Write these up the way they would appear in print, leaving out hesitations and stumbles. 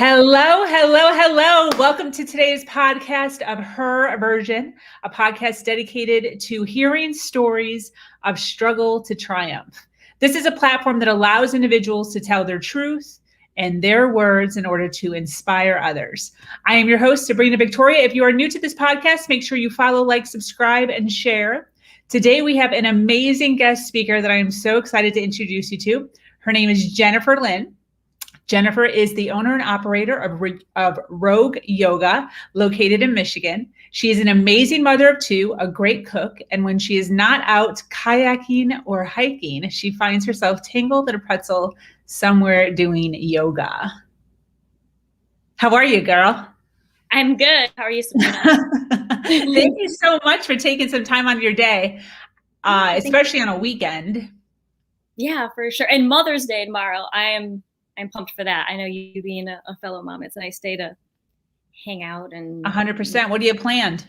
Hello, hello, hello. Welcome to today's podcast of Her Version, a podcast dedicated to hearing stories of struggle to triumph. This is a platform that allows individuals to tell their truth and their words in order to inspire others. I am your host, Sabrina Victoria. If you are new to this podcast, make sure you follow, like, subscribe, and share. Today, we have an amazing guest speaker that I am so excited to introduce you to. Her name is Jennifer Lynn. Jennifer is the owner and operator of Rogue Yoga, located in Michigan. She is an amazing mother of two, a great cook, and when she is not out kayaking or hiking, she finds herself tangled in a pretzel somewhere doing yoga. How are you, girl? I'm good. How are you, Sabrina? Thank you so much for taking some time out of your day, especially on a weekend. Yeah, for sure. And Mother's Day tomorrow. I'm pumped for that. I know you being a fellow mom, it's a nice day to hang out and 100%. What do you planned?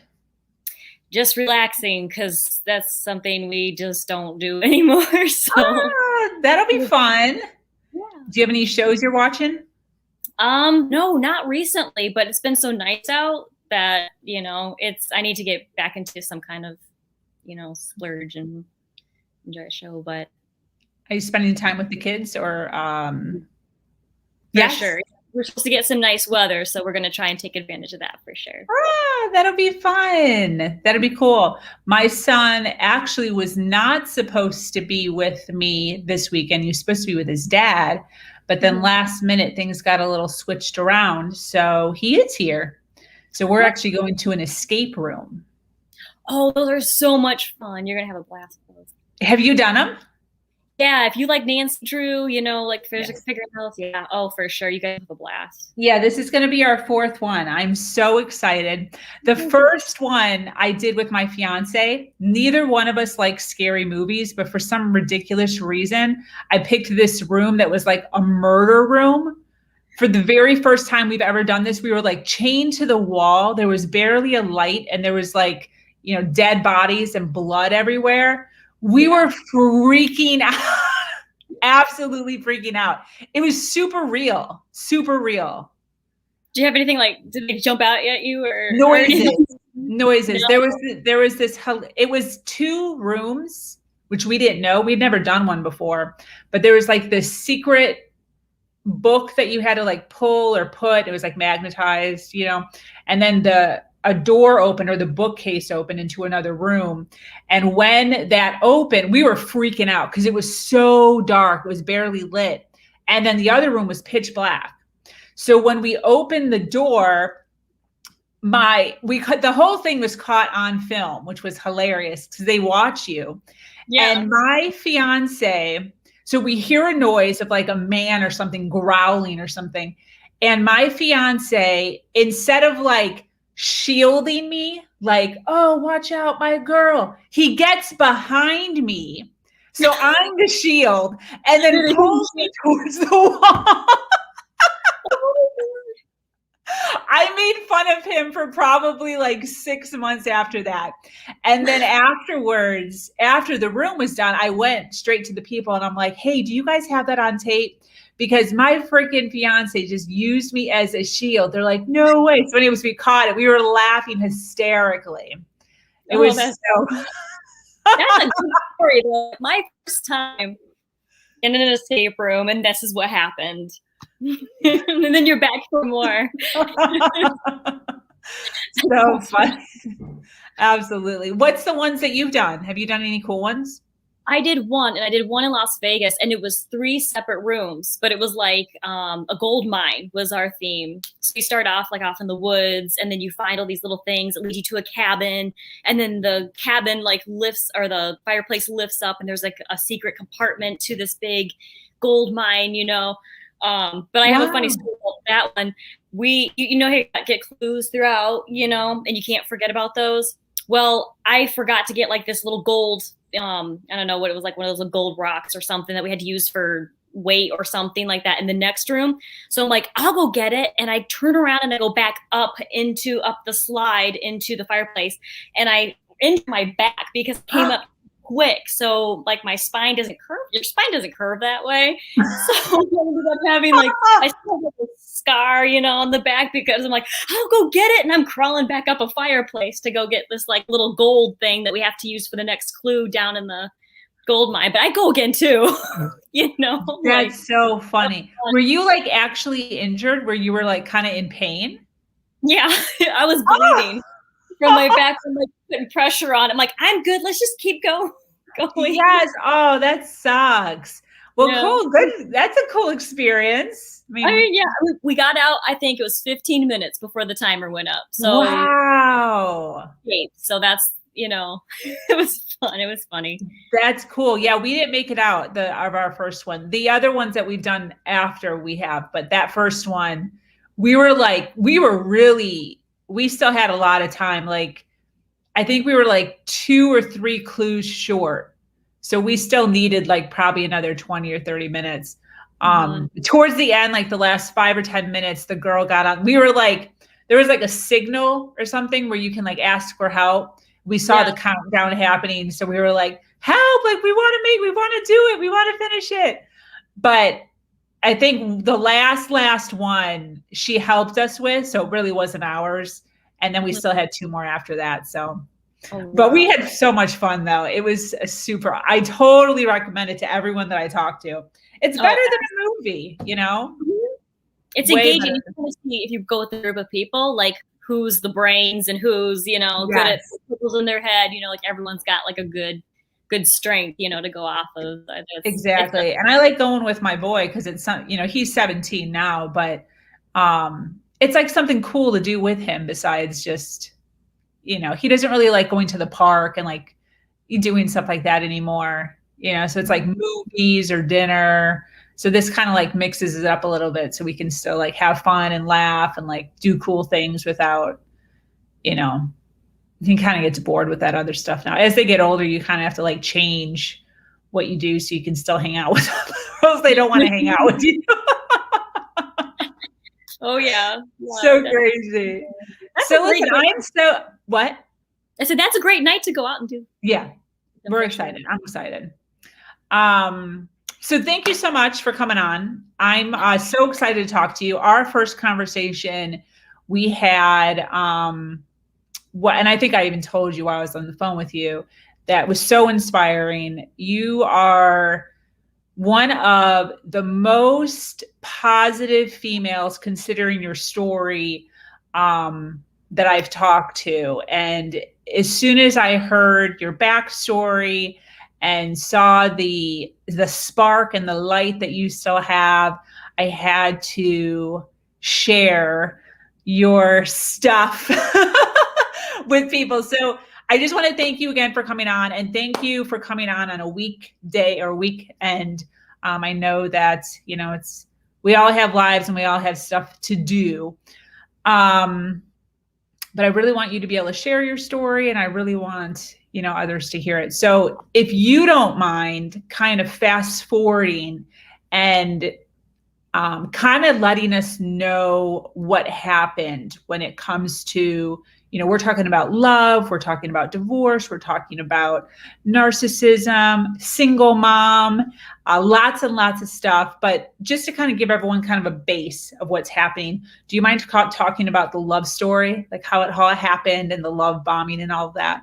Just relaxing, because that's something we just don't do anymore. So that'll be fun. Yeah. Do you have any shows you're watching? No, not recently, but it's been so nice out that, I need to get back into some kind of, splurge and enjoy a show. But are you spending time with the kids or yes? Sure. We're supposed to get some nice weather, so we're going to try and take advantage of that for sure. That'll be fun. That'll be cool. My son actually was not supposed to be with me this weekend. He was supposed to be with his dad, but then last minute things got a little switched around. So he is here. So we're actually going to an escape room. Oh, those are so much fun. You're going to have a blast with those. Have you done them? Yeah, if you like Nancy Drew, like figure out. Yeah, oh, for sure. You guys have a blast. Yeah, this is going to be our fourth one. I'm so excited. The first one I did with my fiance. Neither one of us likes scary movies, but for some ridiculous reason, I picked this room that was like a murder room. For the very first time we've ever done this, we were like chained to the wall. There was barely a light, and there was like, dead bodies and blood everywhere. We were freaking out, absolutely freaking out. It was super real, super real. Do you have anything did they jump out at you or noises? No. There was this, it was 2 rooms, which we didn't know. We'd never done one before, but there was like this secret book that you had to pull or put. It was magnetized, and then a door opened or the bookcase opened into another room. And when that opened, we were freaking out because it was so dark. It was barely lit. And then the other room was pitch black. So when we opened the door, the whole thing was caught on film, which was hilarious because they watch you. Yeah. And my fiance, so we hear a noise of a man or something growling or something. And my fiance, instead of shielding me, oh, watch out, my girl, he gets behind me. So I'm the shield and then pulls me towards the wall. I made fun of him for probably 6 months after that. And then afterwards, after the room was done, I went straight to the people and I'm like, hey, do you guys have that on tape? Because my freaking fiance just used me as a shield. They're like, no way. So anyways, we caught it. We were laughing hysterically. It was that's a good story. My first time in an escape room, and this is what happened. And then you're back for more. So fun. Absolutely. What's the ones that you've done? Have you done any cool ones? I did one, and I did one in Las Vegas, and it was 3 separate rooms, but it was a gold mine was our theme. So you start off off in the woods, and then you find all these little things that lead you to a cabin, and then the cabin lifts, or the fireplace lifts up, and there's a secret compartment to this big gold mine, But I have a funny story about that one. You get clues throughout, and you can't forget about those. Well, I forgot to get this little gold, I don't know what it was, one of those gold rocks or something that we had to use for weight or something like that in the next room. So I'm like, I'll go get it. And I turn around and I go back up the slide into the fireplace, and I into my back because it came up quick. So like my spine doesn't curve. Your spine doesn't curve that way. So I ended up having like, I still have a scar, on the back because I'm like, I'll go get it. And I'm crawling back up a fireplace to go get this like little gold thing that we have to use for the next clue down in the gold mine. But I go again too, That's like, so funny. Were you like actually injured where you were like kind of in pain? Yeah, I was bleeding from my back from like putting pressure on. I'm like, I'm good. Let's just keep going. Yes. Oh, that sucks. Well, cool. Good. That's a cool experience. I mean, yeah, we got out. I think it was 15 minutes before the timer went up. So wow. So that's it was fun. It was funny. That's cool. Yeah, we didn't make it out of our first one. The other ones that we've done after we have, but that first one, we still had a lot of time. Like, I think we were like 2 or 3 clues short. So we still needed like probably another 20 or 30 minutes. Towards the end, like the last 5 or 10 minutes, the girl got on. We were like, there was like a signal or something where you can like ask for help. We saw the countdown happening. So we were like, help, like we want to do it. We want to finish it. But I think the last one she helped us with. So it really wasn't ours. And then we still had 2 more after that. So, but we had so much fun though. It was I totally recommend it to everyone that I talk to. It's better than a movie, It's engaging. If you go with a group of people, like who's the brains and who's, good at people's in their head, like everyone's got like a good strength, to go off of. Exactly. And I like going with my boy because it's, he's 17 now, but it's like something cool to do with him besides just, he doesn't really like going to the park and like doing stuff like that anymore, so it's like movies or dinner. So this kind of like mixes it up a little bit so we can still like have fun and laugh and like do cool things without, he kind of gets bored with that other stuff now. As they get older, you kind of have to like change what you do so you can still hang out with them, or else they don't want to hang out with you. Oh yeah. So crazy. So listen, what? I said, that's a great night to go out and do. Yeah. We're excited. I'm excited. So thank you so much for coming on. I'm so excited to talk to you. Our first conversation we had, and I think I even told you while I was on the phone with you, that was so inspiring. You are one of the most positive females, considering your story, that I've talked to. And as soon as I heard your backstory and saw the spark and the light that you still have, I had to share your stuff with people. So I just want to thank you again for coming on, and thank you for coming on a weekday or weekend. I know that, we all have lives and we all have stuff to do. But I really want you to be able to share your story, and I really want, others to hear it. So if you don't mind kind of fast forwarding and kind of letting us know what happened when it comes to, we're talking about love, we're talking about divorce, we're talking about narcissism, single mom, lots and lots of stuff. But just to kind of give everyone kind of a base of what's happening, do you mind talking about the love story, like how it happened and the love bombing and all of that?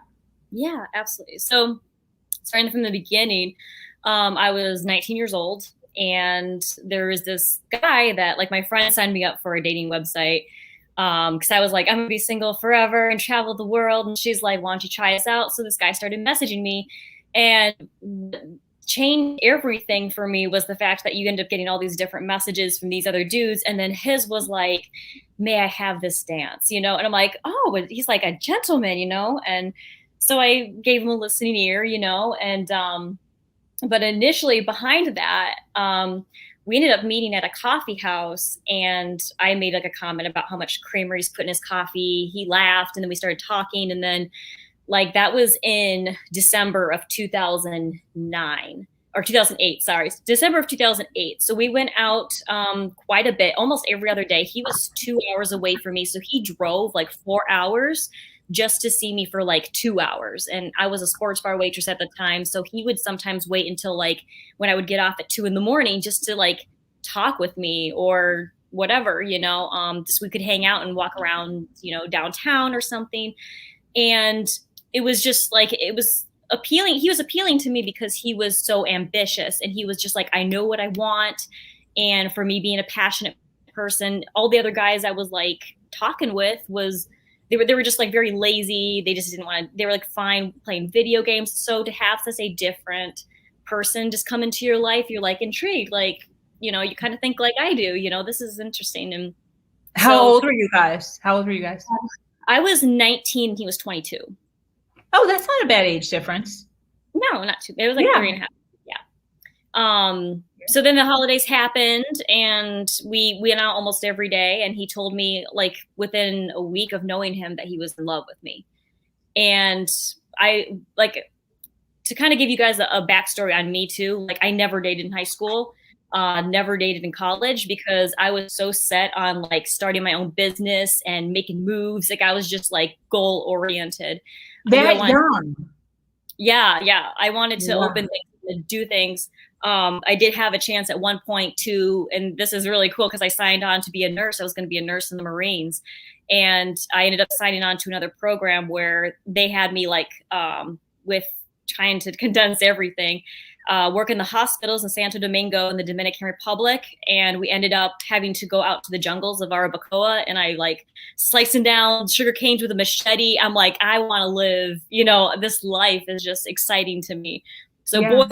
Yeah, absolutely. So starting from the beginning, I was 19 years old, and there was this guy that like my friend signed me up for a dating website. Because I was like, I'm gonna be single forever and travel the world. And she's like, why don't you try us out? So this guy started messaging me, and changed everything for me was the fact that you end up getting all these different messages from these other dudes. And then his was like, may I have this dance? And I'm like, oh, he's like a gentleman, And so I gave him a listening ear, and, but initially behind that, we ended up meeting at a coffee house, and I made like a comment about how much creamer he's put in his coffee. He laughed, and then we started talking. And then like that was in December of 2009 or 2008, sorry, December of 2008. So we went out quite a bit, almost every other day. He was 2 hours away from me. So he drove like 4 hours just to see me for like 2 hours. And I was a sports bar waitress at the time. So he would sometimes wait until like when I would get off at 2 a.m. just to like talk with me or whatever, just we could hang out and walk around, downtown or something. And it was just like, it was appealing. He was appealing to me because he was so ambitious, and he was just like, I know what I want. And for me being a passionate person, all the other guys I was like talking with they were just like very lazy. They just didn't want to, they were like fine playing video games. So to have such a different person just come into your life, you're like intrigued, like, you kind of think like I do, this is interesting. And How old were you guys? I was 19. He was 22. Oh, that's not a bad age difference. No, not too. It was like 3.5. Yeah. So then the holidays happened, and we went out almost every day. And he told me like within a week of knowing him that he was in love with me. And I like to kind of give you guys a backstory on me too. Like I never dated in high school. Never dated in college because I was so set on like starting my own business and making moves. Like I was just like goal oriented. That young. Yeah. I wanted to open things and do things. I did have a chance at one point to, and this is really cool because I signed on to be a nurse. I was going to be a nurse in the Marines, and I ended up signing on to another program where they had me like with trying to condense everything. Work in the hospitals in Santo Domingo in the Dominican Republic. And we ended up having to go out to the jungles of Arabacoa, and I like slicing down sugar canes with a machete. I'm like, I want to live, this life is just exciting to me. So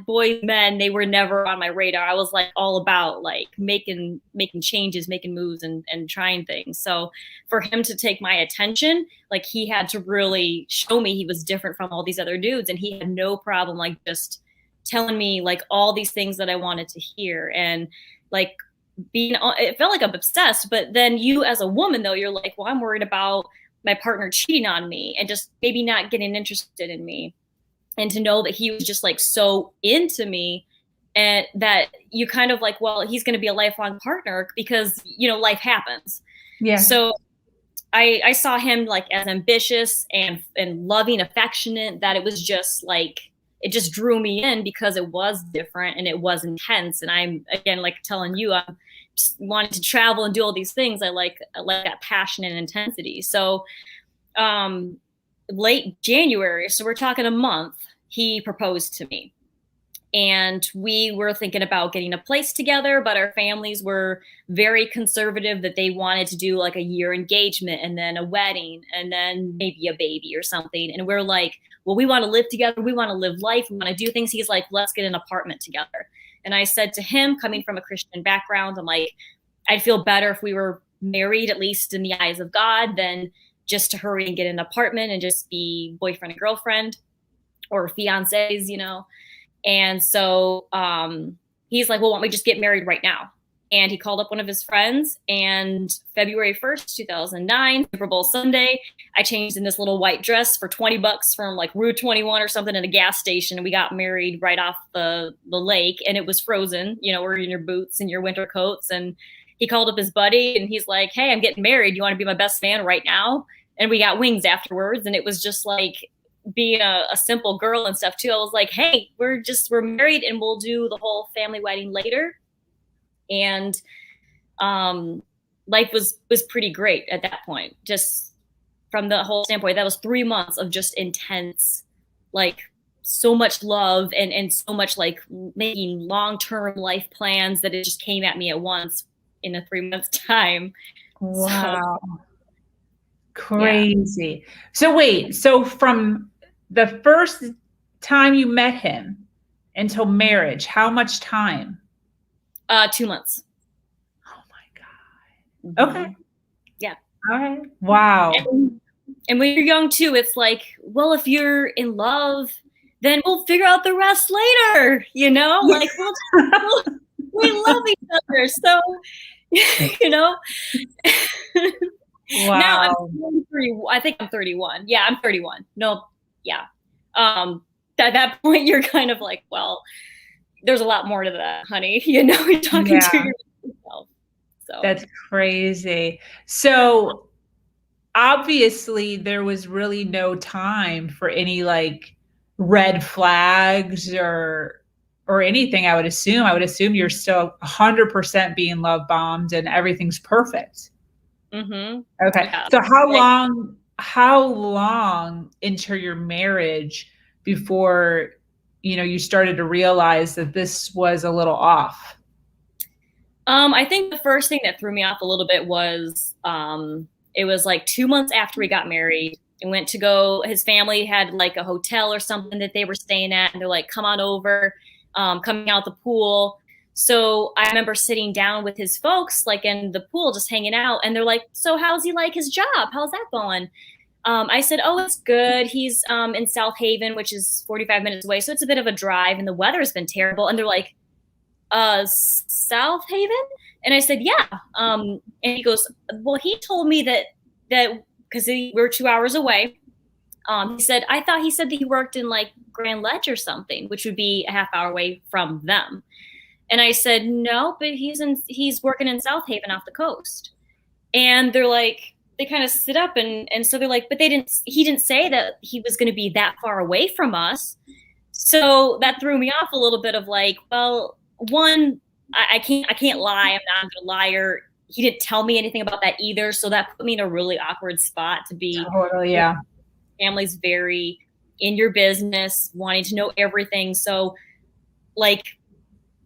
boys, men, they were never on my radar. I was like all about like making changes, making moves and trying things. So for him to take my attention, like he had to really show me he was different from all these other dudes. And he had no problem like just telling me like all these things that I wanted to hear. And like it felt like I'm obsessed. But then you as a woman though, you're like, well, I'm worried about my partner cheating on me and just maybe not getting interested in me. And to know that he was just like so into me, and that you kind of like, well, he's going to be a lifelong partner because, life happens. Yeah. So I saw him like as ambitious and loving, affectionate, that it was just like, it just drew me in because it was different and it was intense. And I'm again, like telling you, I'm just wanting to travel and do all these things. I like that passion and intensity. So, late January, so we're talking a month, he proposed to me. And we were thinking about getting a place together, but our families were very conservative, that they wanted to do like a year engagement and then a wedding and then maybe a baby or something. And we're like, well, we want to live together. We want to live life. We want to do things. He's like, let's get an apartment together. And I said to him, coming from a Christian background, I'm like, I'd feel better if we were married, at least in the eyes of God, than just to hurry and get an apartment and just be boyfriend and girlfriend or fiancés, And so he's like, well, why don't we just get married right now? And he called up one of his friends, and February 1st, 2009, Super Bowl Sunday, I changed in this little white dress for $20 from like Route 21 or something at a gas station. And we got married right off the lake, and it was frozen, we're in your boots and your winter coats. And he called up his buddy and he's like, hey, I'm getting married. You want to be my best man right now? And we got wings afterwards. And it was just like being a simple girl and stuff too. I was like, hey, we're married and we'll do the whole family wedding later. And life was pretty great at that point. Just from the whole standpoint, that was 3 months of just intense, like so much love and so much like making long-term life plans that it just came at me at once in a 3 months time. Wow. So, crazy. Yeah. So wait, so from the first time you met him until marriage, how much time? 2 months. Oh my God. Okay. Yeah. All right. Wow. And when you're young too, it's like, well, if you're in love, then we'll figure out the rest later, like we love each other. So, Wow. Now I'm 30, I think I'm 31. Yeah, I'm 31. No, yeah. At that point, you're kind of like, well, there's a lot more to that, honey. You're talking to yourself. So that's crazy. So obviously there was really no time for any like red flags or anything. I would assume you're still 100% being love bombed and everything's perfect. Mm-hmm. Okay. Yeah. So how long into your marriage before you started to realize that this was a little off? I think the first thing that threw me off a little bit was it was like 2 months after we got married and went to go. His family had like a hotel or something that they were staying at, and they're like, "Come on over," coming out the pool. So I remember sitting down with his folks, like in the pool, just hanging out, and they're like, "So how's he like his job? How's that going?" I said, "Oh, it's good. He's in South Haven, which is 45 minutes away, so it's a bit of a drive, and the weather's been terrible." And they're like, South Haven? And I said, yeah. And he goes, well, he told me that because we're 2 hours away. He said, I thought he said that he worked in like Grand Ledge or something, which would be a half hour away from them. And I said, no, but he's working in South Haven off the coast. And they're like, they kind of sit up and so they're like, but he didn't say that he was going to be that far away from us. So that threw me off a little bit of like, well, one, I can't lie. I'm not a liar. He didn't tell me anything about that either. So that put me in a really awkward spot to be. Totally, yeah. Family's very in your business, wanting to know everything. So like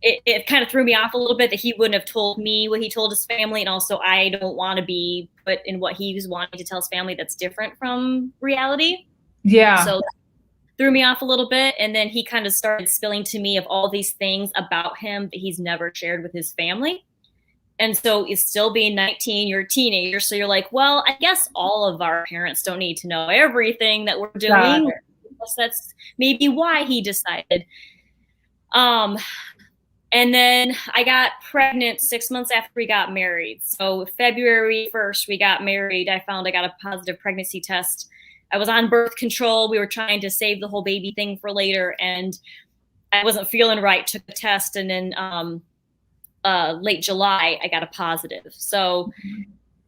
it kind of threw me off a little bit that he wouldn't have told me what he told his family. And also I don't want to be put in what he was wanting to tell his family that's different from reality. Yeah. So threw me off a little bit. And then he kind of started spilling to me of all these things about him that he's never shared with his family. And so it's still being 19, you're a teenager. So you're like, well, I guess all of our parents don't need to know everything that we're doing. That's maybe why he decided. And then I got pregnant 6 months after we got married. So February 1st, we got married. I found I got a positive pregnancy test. I was on birth control. We were trying to save the whole baby thing for later. And I wasn't feeling right, took the test. And then late July, I got a positive. So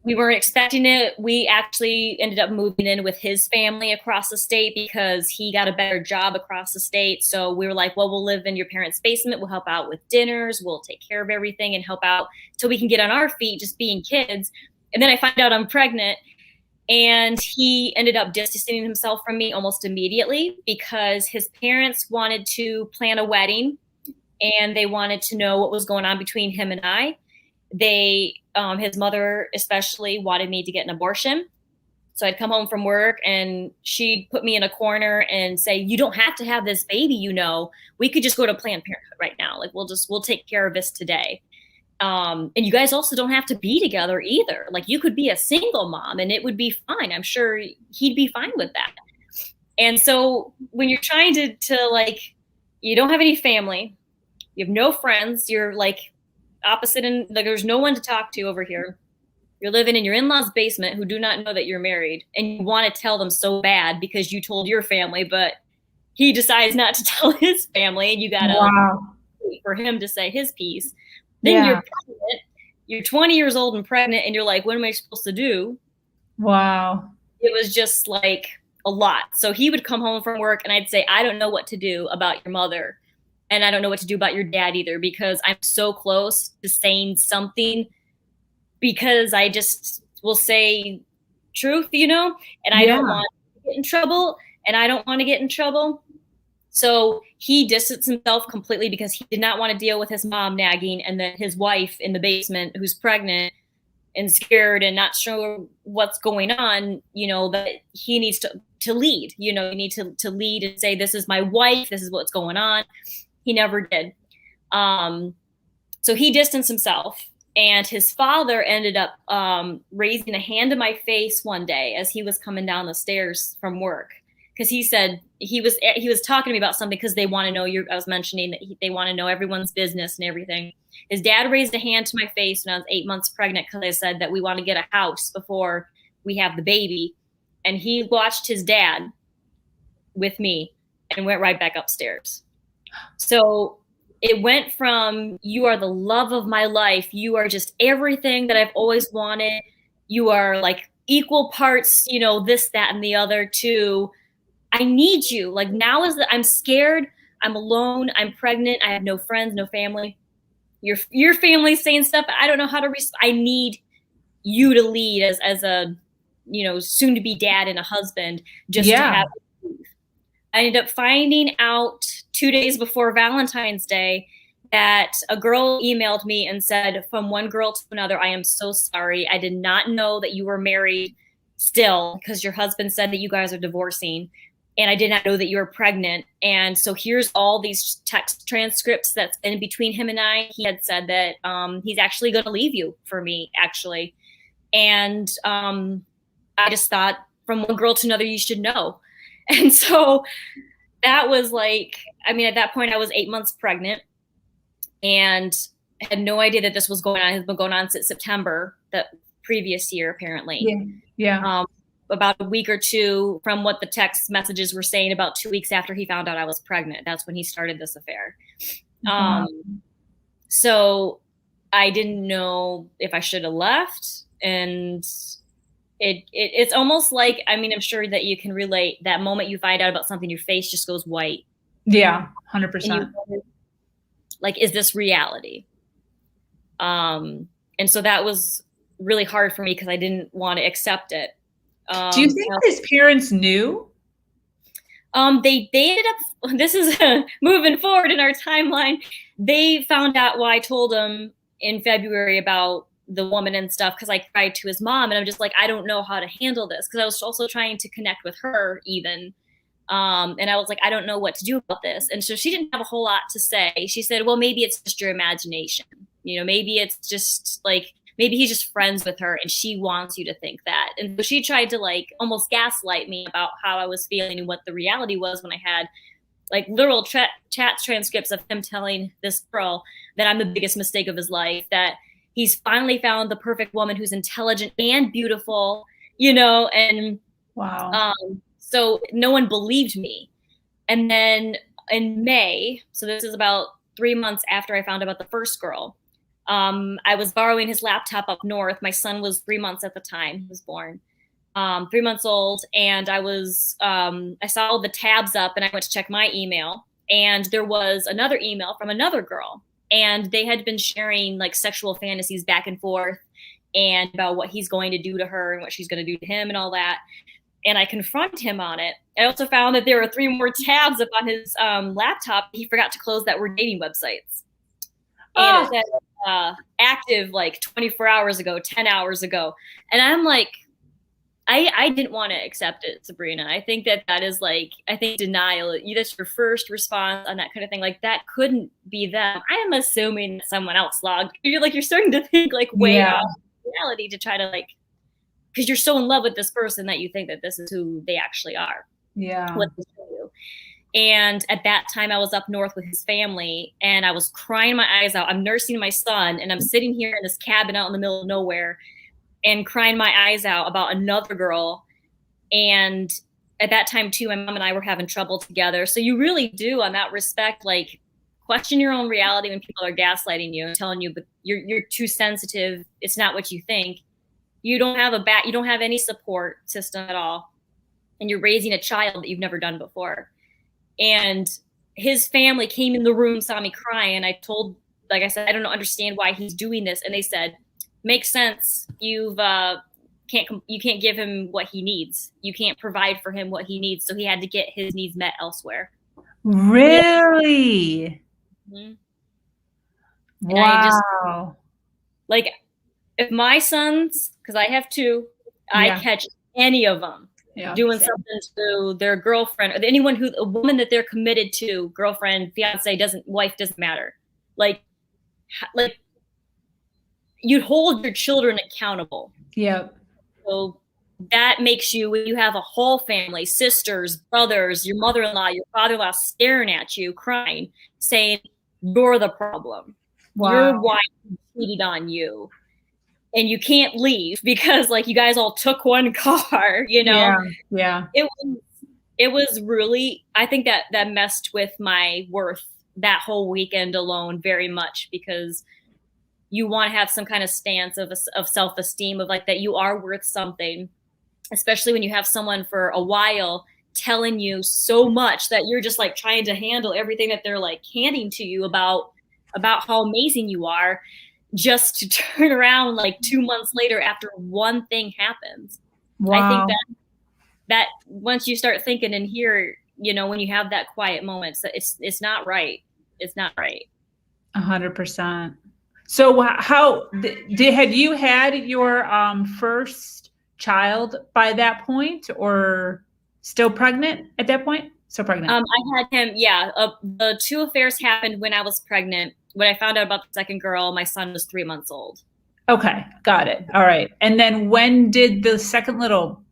we weren't expecting it. We actually ended up moving in with his family across the state because he got a better job across the state. So we were like, well, we'll live in your parents' basement. We'll help out with dinners. We'll take care of everything and help out till we can get on our feet, just being kids. And then I find out I'm pregnant. And he ended up distancing himself from me almost immediately because his parents wanted to plan a wedding and they wanted to know what was going on between him and I. His mother especially wanted me to get an abortion. So I'd come home from work and she'd put me in a corner and say, you don't have to have this baby, we could just go to Planned Parenthood right now. Like we'll take care of this today. And you guys also don't have to be together either. Like you could be a single mom and it would be fine. I'm sure he'd be fine with that. And so when you're trying to like, you don't have any family, you have no friends, you're like opposite and like there's no one to talk to over here. You're living in your in-laws' basement who do not know that you're married and you want to tell them so bad because you told your family, but he decides not to tell his family and you got to wait for him to say his piece. Then you're pregnant, you're 20 years old and pregnant and you're like, what am I supposed to do? Wow. It was just like a lot. So he would come home from work and I'd say, I don't know what to do about your mother. And I don't know what to do about your dad either because I'm so close to saying something because I just will say truth, and I don't want to get in trouble and I don't want to get in trouble. So he distanced himself completely because he did not want to deal with his mom nagging and then his wife in the basement who's pregnant and scared and not sure what's going on, that he needs to lead, you need to lead and say, this is my wife, this is what's going on. He never did. So he distanced himself and his father ended up raising a hand to my face one day as he was coming down the stairs from work. Because he said he was talking to me about something because they want to know I was mentioning that they want to know everyone's business and everything. His dad raised a hand to my face when I was 8 months pregnant because I said that we want to get a house before we have the baby. And he watched his dad with me and went right back upstairs. So it went from you are the love of my life. You are just everything that I've always wanted. You are like equal parts, you know, this, that, and the other, to I need you. Like, now is I'm scared. I'm alone. I'm pregnant. I have no friends, no family. Your family's saying stuff. I don't know how to I need you to lead as a, you know, soon to be dad and a husband, just to have. I ended up finding out 2 days before Valentine's Day that a girl emailed me and said, from one girl to another, I am so sorry. I did not know that you were married still, because your husband said that you guys are divorcing. And I did not know that you were pregnant. And so here's all these text transcripts that's in between him and I. He had said that he's actually going to leave you for me, actually. And I just thought, from one girl to another, you should know. And so that was like, I mean, at that point I was 8 months pregnant and had no idea that this was going on. It has been going on since September, the previous year, apparently. Yeah. About a week or two from what the text messages were saying, about 2 weeks after he found out I was pregnant, that's when he started this affair. So I didn't know if I should have left. And it's almost like, I mean, I'm sure that you can relate, that moment you find out about something, your face just goes white. Yeah, 100%. Like, is this reality? And so that was really hard for me because I didn't want to accept it. Do you think his parents knew? They ended up, this is moving forward in our timeline. They found out why I told him in February about the woman and stuff, because I cried to his mom, and I'm just like, I don't know how to handle this, because I was also trying to connect with her even. And I was like, I don't know what to do about this. And so she didn't have a whole lot to say. She said, well, maybe it's just your imagination. You know, maybe it's just like, maybe he's just friends with her and she wants you to think that. And so she tried to like almost gaslight me about how I was feeling and what the reality was, when I had like literal chat transcripts of him telling this girl that I'm the biggest mistake of his life, that he's finally found the perfect woman who's intelligent and beautiful, you know, and wow. So no one believed me. And then in May, so this is about 3 months after I found out about the first girl, I was borrowing his laptop up north. My son was 3 months at the time. He was born 3 months old. And I saw all the tabs up, and I went to check my email, and there was another email from another girl, and they had been sharing like sexual fantasies back and forth, and about what he's going to do to her and what she's going to do to him and all that. And I confronted him on it. I also found that there were 3 more tabs up on his laptop he forgot to close that were dating websites. And it said active like 24 hours ago, 10 hours ago. And I'm like, I didn't want to accept it, Sabrina. I think that is like, I think denial, that's your first response on that kind of thing. Like, that couldn't be them. I am assuming that someone else logged. You're starting to think like way off reality to try to like, because you're so in love with this person that you think that this is who they actually are. Yeah. What they show you. And at that time, I was up north with his family, and I was crying my eyes out. I'm nursing my son, and I'm sitting here in this cabin out in the middle of nowhere and crying my eyes out about another girl. And at that time, too, my mom and I were having trouble together. So you really do, on that respect, like, question your own reality when people are gaslighting you and telling you, but you're too sensitive. It's not what you think. You don't have you don't have any support system at all. And you're raising a child that you've never done before. And his family came in the room, saw me crying. I told, like I said, I don't understand why he's doing this. And they said, makes sense. You can't give him what he needs. You can't provide for him what he needs. So he had to get his needs met elsewhere. Really? Mm-hmm. Wow. Like, if my sons, because I have 2, I catch any of them doing something to their girlfriend, or anyone a woman that they're committed to, girlfriend, fiance, wife, doesn't matter. Like you'd hold your children accountable. Yep. So that makes you, when you have a whole family, sisters, brothers, your mother-in-law, your father-in-law staring at you, crying, saying, you're the problem. Wow. Your wife cheated on you. And you can't leave because like you guys all took one car, you know? Yeah. It was really, I think that messed with my worth that whole weekend alone very much, because you want to have some kind of stance of self-esteem, of like that you are worth something, especially when you have someone for a while telling you so much that you're just like trying to handle everything that they're like handing to you about how amazing you are, just to turn around like 2 months later after one thing happens. Wow. I think that once you start thinking and hear, you know, when you have that quiet moment, so it's not right. It's not right. 100%. So how had you had your first child by that point, or still pregnant at that point? Still pregnant. I had him. Yeah. The 2 affairs happened when I was pregnant. When I found out about the second girl, my son was 3 months old. Okay. Got it. All right. And then when did the second little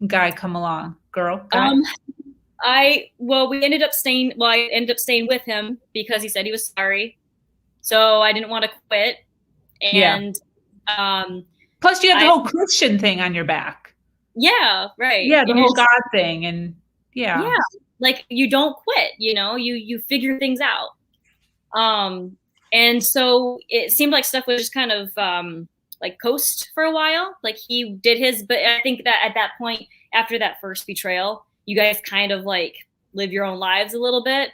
guy come along? Guy? I ended up staying with him because he said he was sorry. So I didn't want to quit. And plus you have the whole Christian thing on your back. Yeah, right. Yeah, the whole God thing. And yeah, like you don't quit, you know, you figure things out. And so it seemed like stuff was just kind of like coast for a while. Like he did his, but I think that at that point, after that first betrayal, you guys kind of like live your own lives a little bit.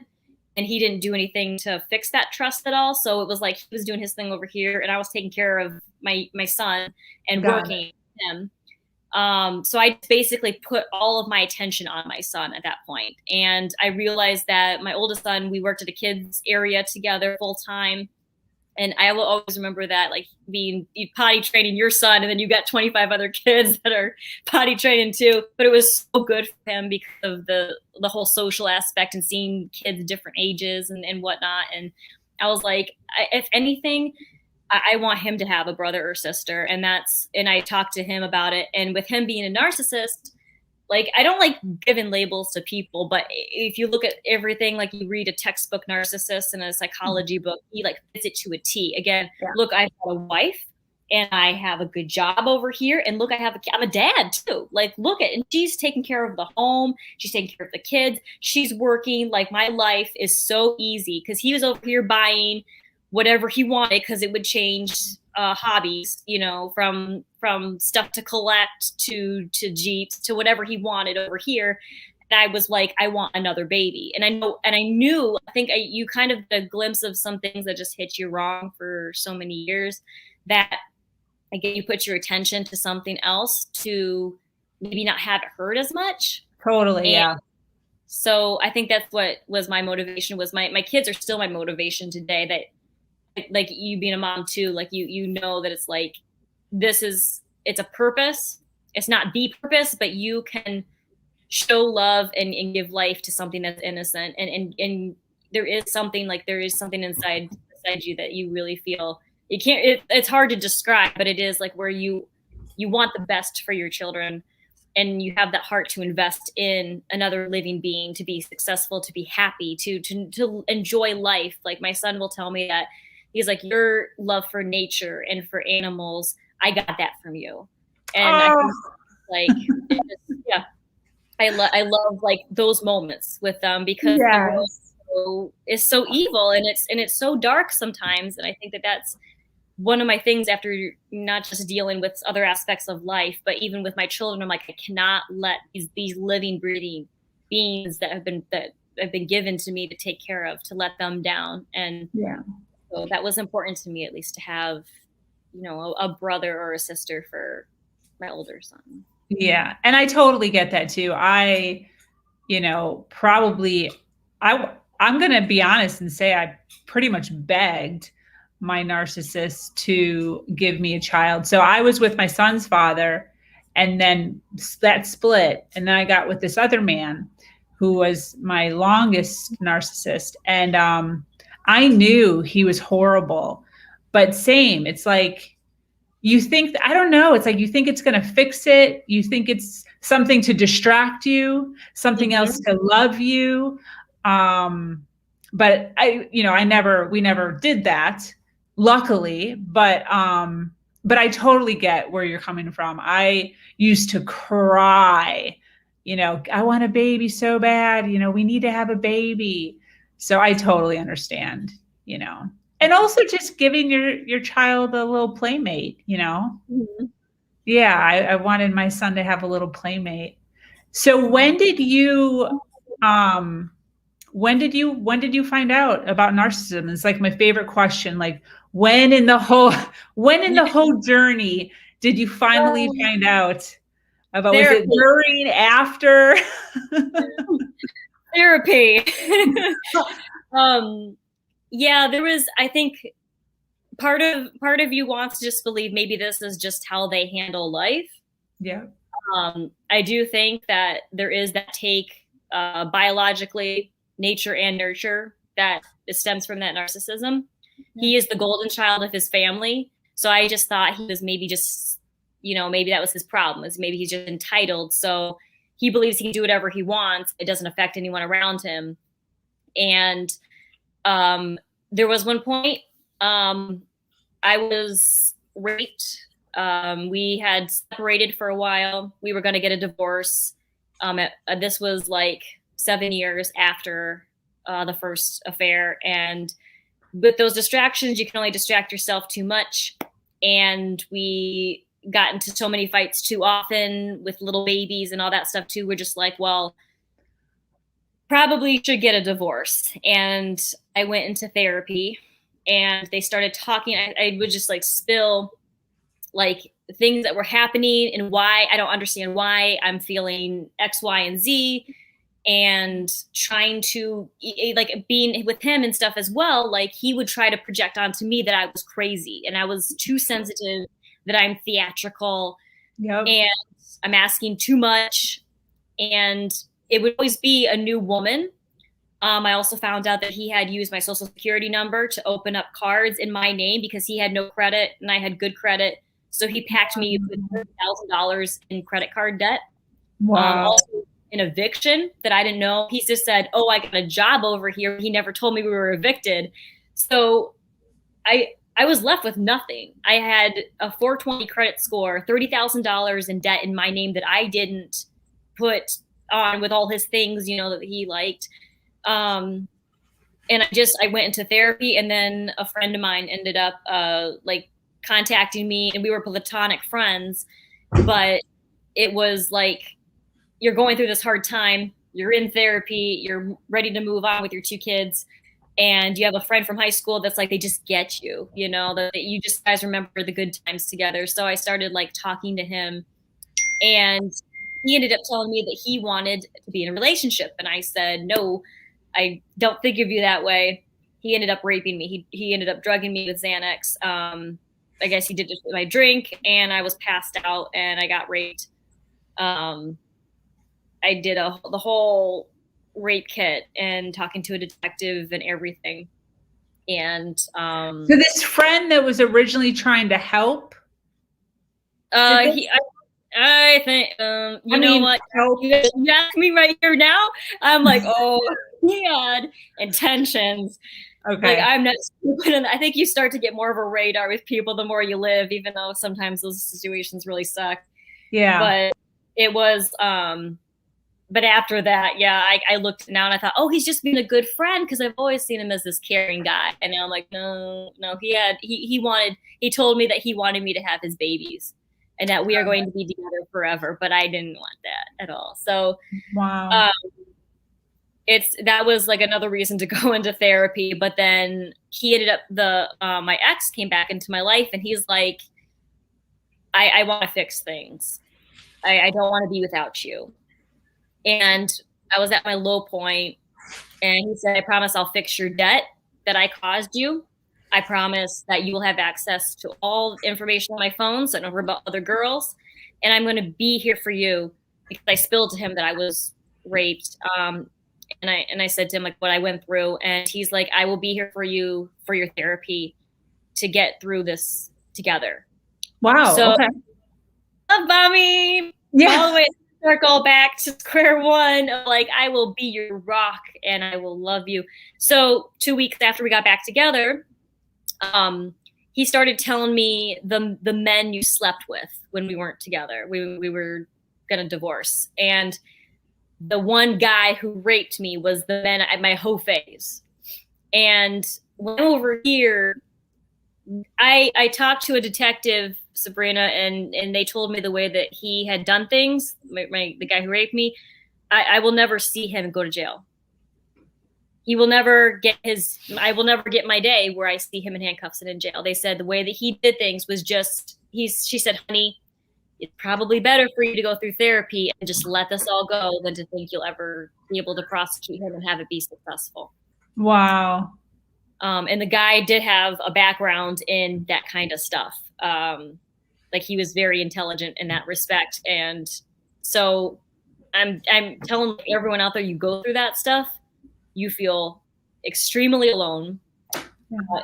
And he didn't do anything to fix that trust at all. So it was like he was doing his thing over here, and I was taking care of my son and working with him. So I basically put all of my attention on my son at that point. And I realized that my oldest son, we worked at a kids area together full time. And I will always remember that, like being potty training your son, and then you got 25 other kids that are potty training too. But it was so good for him because of the whole social aspect and seeing kids different ages and whatnot. And I was like, if anything, I want him to have a brother or sister. And I talked to him about it. And with him being a narcissist, like, I don't like giving labels to people, but if you look at everything, like you read a textbook narcissist and a psychology book, he like fits it to a T. Again, look, I've got a wife and I have a good job over here. And look, I'm a dad too. Like, look and she's taking care of the home. She's taking care of the kids. She's working. Like, my life is so easy because he was over here buying whatever he wanted because it would change hobbies, you know, from stuff to collect to Jeeps to whatever he wanted over here. And I was like, I want another baby. And I think you kind of get a glimpse of some things that just hit you wrong for so many years, that again, you put your attention to something else to maybe not have it hurt as much. Totally. Yeah. So I think that's what was my motivation. Was my kids are still my motivation today. That, like you being a mom too, like you know that it's like, it's a purpose. It's not the purpose, but you can show love and give life to something that's innocent. And there is something inside you that you really feel you can't, it's hard to describe, but it is like where you want the best for your children, and you have that heart to invest in another living being, to be successful, to be happy, to enjoy life. Like my son will tell me that he's like, your love for nature and for animals, I got that from you. And I think, like, I love like those moments with them, because the world is so evil and it's so dark sometimes. And I think that's one of my things, after not just dealing with other aspects of life, but even with my children, I'm like, I cannot let these living, breathing beings that have been given to me to take care of, to let them down. And so that was important to me, at least, to have, you know, a brother or a sister for my older son. Yeah. And I totally get that too. I'm going to be honest and say I pretty much begged my narcissist to give me a child. So I was with my son's father, and then that split. And then I got with this other man who was my longest narcissist. And I knew he was horrible, but same. It's like, you think, I don't know. It's like, you think it's going to fix it. You think it's something to distract you, something else to love you. But we never did that, luckily. But I totally get where you're coming from. I used to cry, I want a baby so bad, we need to have a baby. So I totally understand, And also just giving your child a little playmate, you know? Mm-hmm. Yeah, I wanted my son to have a little playmate. So um when did you find out about narcissism? It's like my favorite question. Like when in the whole journey did you finally find out about, was it Therapy. during, after? Therapy. Yeah, there was, I think part of you wants to just believe maybe this is just how they handle life. Yeah. I do think that there is that take biologically, nature and nurture, that stems from that narcissism. Yeah. He is the golden child of his family. So I just thought he was maybe just, maybe that was his problem, is maybe he's just entitled. So he believes he can do whatever he wants. It doesn't affect anyone around him. And there was one point I was raped. We had separated for a while. We were going to get a divorce. This was like 7 years after the first affair. And with those distractions, you can only distract yourself too much. And we got into so many fights too often with little babies and all that stuff too. We're just like, well, probably should get a divorce. And I went into therapy and they started talking. I would just like spill like things that were happening and why I don't understand why I'm feeling X, Y, and Z, and trying to like being with him and stuff as well. Like he would try to project onto me that I was crazy and I was too sensitive, that I'm theatrical, Yep. and I'm asking too much. And it would always be a new woman. I also found out that he had used my social security number to open up cards in my name because he had no credit and I had good credit. So he packed me with $30,000 in credit card debt. Wow. Also an eviction that I didn't know. He just said, "Oh, I got a job over here." He never told me we were evicted. So I was left with nothing. I had a 420 credit score, $30,000 in debt in my name that I didn't put on with all his things, that he liked. And I went into therapy, and then a friend of mine ended up like contacting me, and we were platonic friends, but it was like, you're going through this hard time, you're in therapy, you're ready to move on with your 2 kids, and you have a friend from high school that's like, they just get you, that you just guys remember the good times together. So I started like talking to him, and he ended up telling me that he wanted to be in a relationship. And I said, no, I don't think of you that way. He ended up raping me. He ended up drugging me with Xanax. I guess he did it with my drink, and I was passed out and I got raped. I did the whole rape kit and talking to a detective and everything. And so this friend that was originally trying to help, I think what, you ask me right here now, I'm like, oh, he had intentions. Okay. Like, I'm not stupid, and I think you start to get more of a radar with people the more you live, even though sometimes those situations really suck. Yeah. But it was but after that, yeah, I looked now and I thought, oh, he's just being a good friend, because I've always seen him as this caring guy. And now I'm like, no, he told me that he wanted me to have his babies and that we are going to be together forever, but I didn't want that at all. So wow. That was like another reason to go into therapy. But then he ended up, my ex came back into my life, and he's like, I want to fix things. I don't want to be without you. And I was at my low point, and he said, I promise I'll fix your debt that I caused you. I promise that you will have access to all information on my phone, so I don't worry about other girls. And I'm going to be here for you, because I spilled to him that I was raped. And I said to him like what I went through, and he's like, I will be here for you for your therapy to get through this together. Wow. So, okay. love bombing. Yeah. All the way circle back to square one. Like, I will be your rock and I will love you. So 2 weeks after we got back together, he started telling me the men you slept with when we weren't together. We were gonna divorce, and the one guy who raped me was the men at my hoe phase. And when I'm over here, I talked to a detective, Sabrina, and they told me the way that he had done things, the guy who raped me, I will never see him go to jail. He will never get I will never get my day where I see him in handcuffs and in jail. They said the way that he did things was just, she said, honey, it's probably better for you to go through therapy and just let this all go than to think you'll ever be able to prosecute him and have it be successful. Wow. And the guy did have a background in that kind of stuff. Like he was very intelligent in that respect. And so I'm telling everyone out there, you go through that stuff, you feel extremely alone.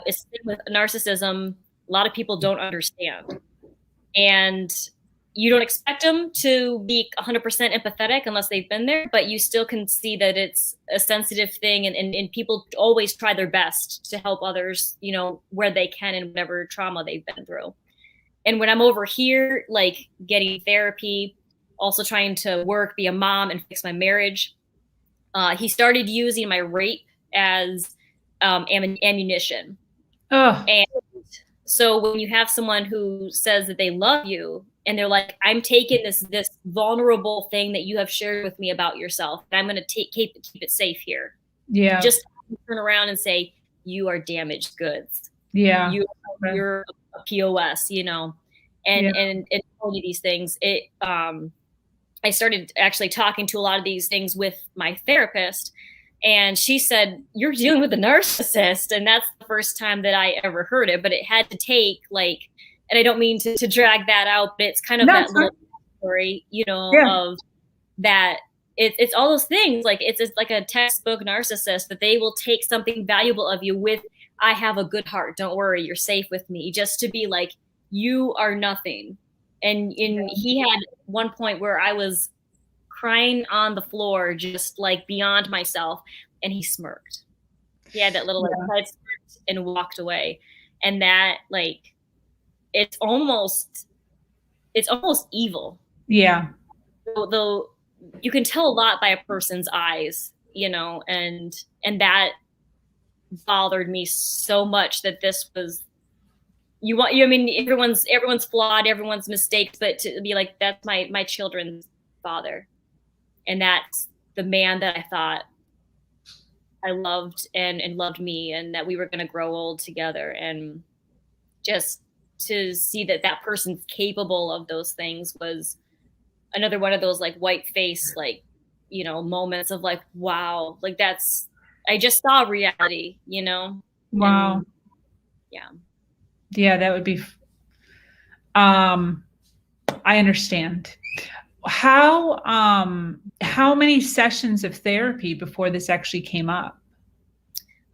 It's with narcissism. A lot of people don't understand. And you don't expect them to be 100% empathetic unless they've been there, but you still can see that it's a sensitive thing, and people always try their best to help others, you know, where they can in whatever trauma they've been through. And when I'm over here, like getting therapy, also trying to work, be a mom, and fix my marriage, he started using my rape as ammunition. Oh. And so when you have someone who says that they love you, and they're like, I'm taking this vulnerable thing that you have shared with me about yourself, and I'm going to keep it safe here. Yeah. Just turn around and say, you are damaged goods. Yeah. You're a POS, you know, and tell you these things. I started actually talking to a lot of these things with my therapist, and she said, you're dealing with a narcissist. And that's the first time that I ever heard it, but it had to take like, and I don't mean to drag that out, but it's kind of that little story, you know, of that. It's all those things. Like it's like a textbook narcissist, that they will take something valuable of you with, I have a good heart. Don't worry. You're safe with me. Just to be like, you are nothing. And he had one point where I was crying on the floor, just like beyond myself. And he smirked. He had that little side smirk and walked away. And that, like, it's almost evil. Yeah. Though you can tell a lot by a person's eyes, you know, and that bothered me so much, that this was, I mean, everyone's flawed, everyone's mistakes, but to be like, that's my children's father. And that's the man that I thought I loved and loved me, and that we were going to grow old together. And just to see that person's capable of those things was another one of those like white face, like, you know, moments of like, wow, like I just saw reality, you know? Wow. And, yeah, that would be, I understand. How many sessions of therapy before this actually came up?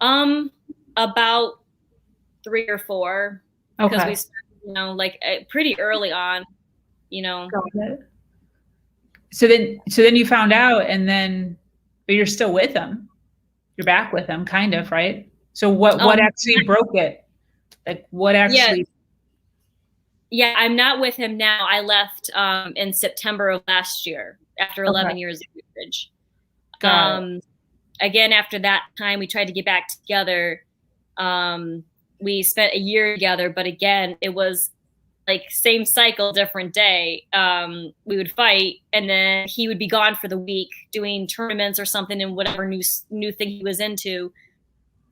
About 3 or 4. Okay. Because we started, you know, like pretty early on, you know. Got it. So then you found out, and then, but you're still with him. You're back with him, kind of, right? So what actually broke it? Like what actually? Yeah, I'm not with him now. I left in September of last year after 11 years of marriage. Again, after that time, we tried to get back together. We spent a year together, but again, it was like same cycle, different day. We would fight, and then he would be gone for the week doing tournaments or something, and whatever new thing he was into.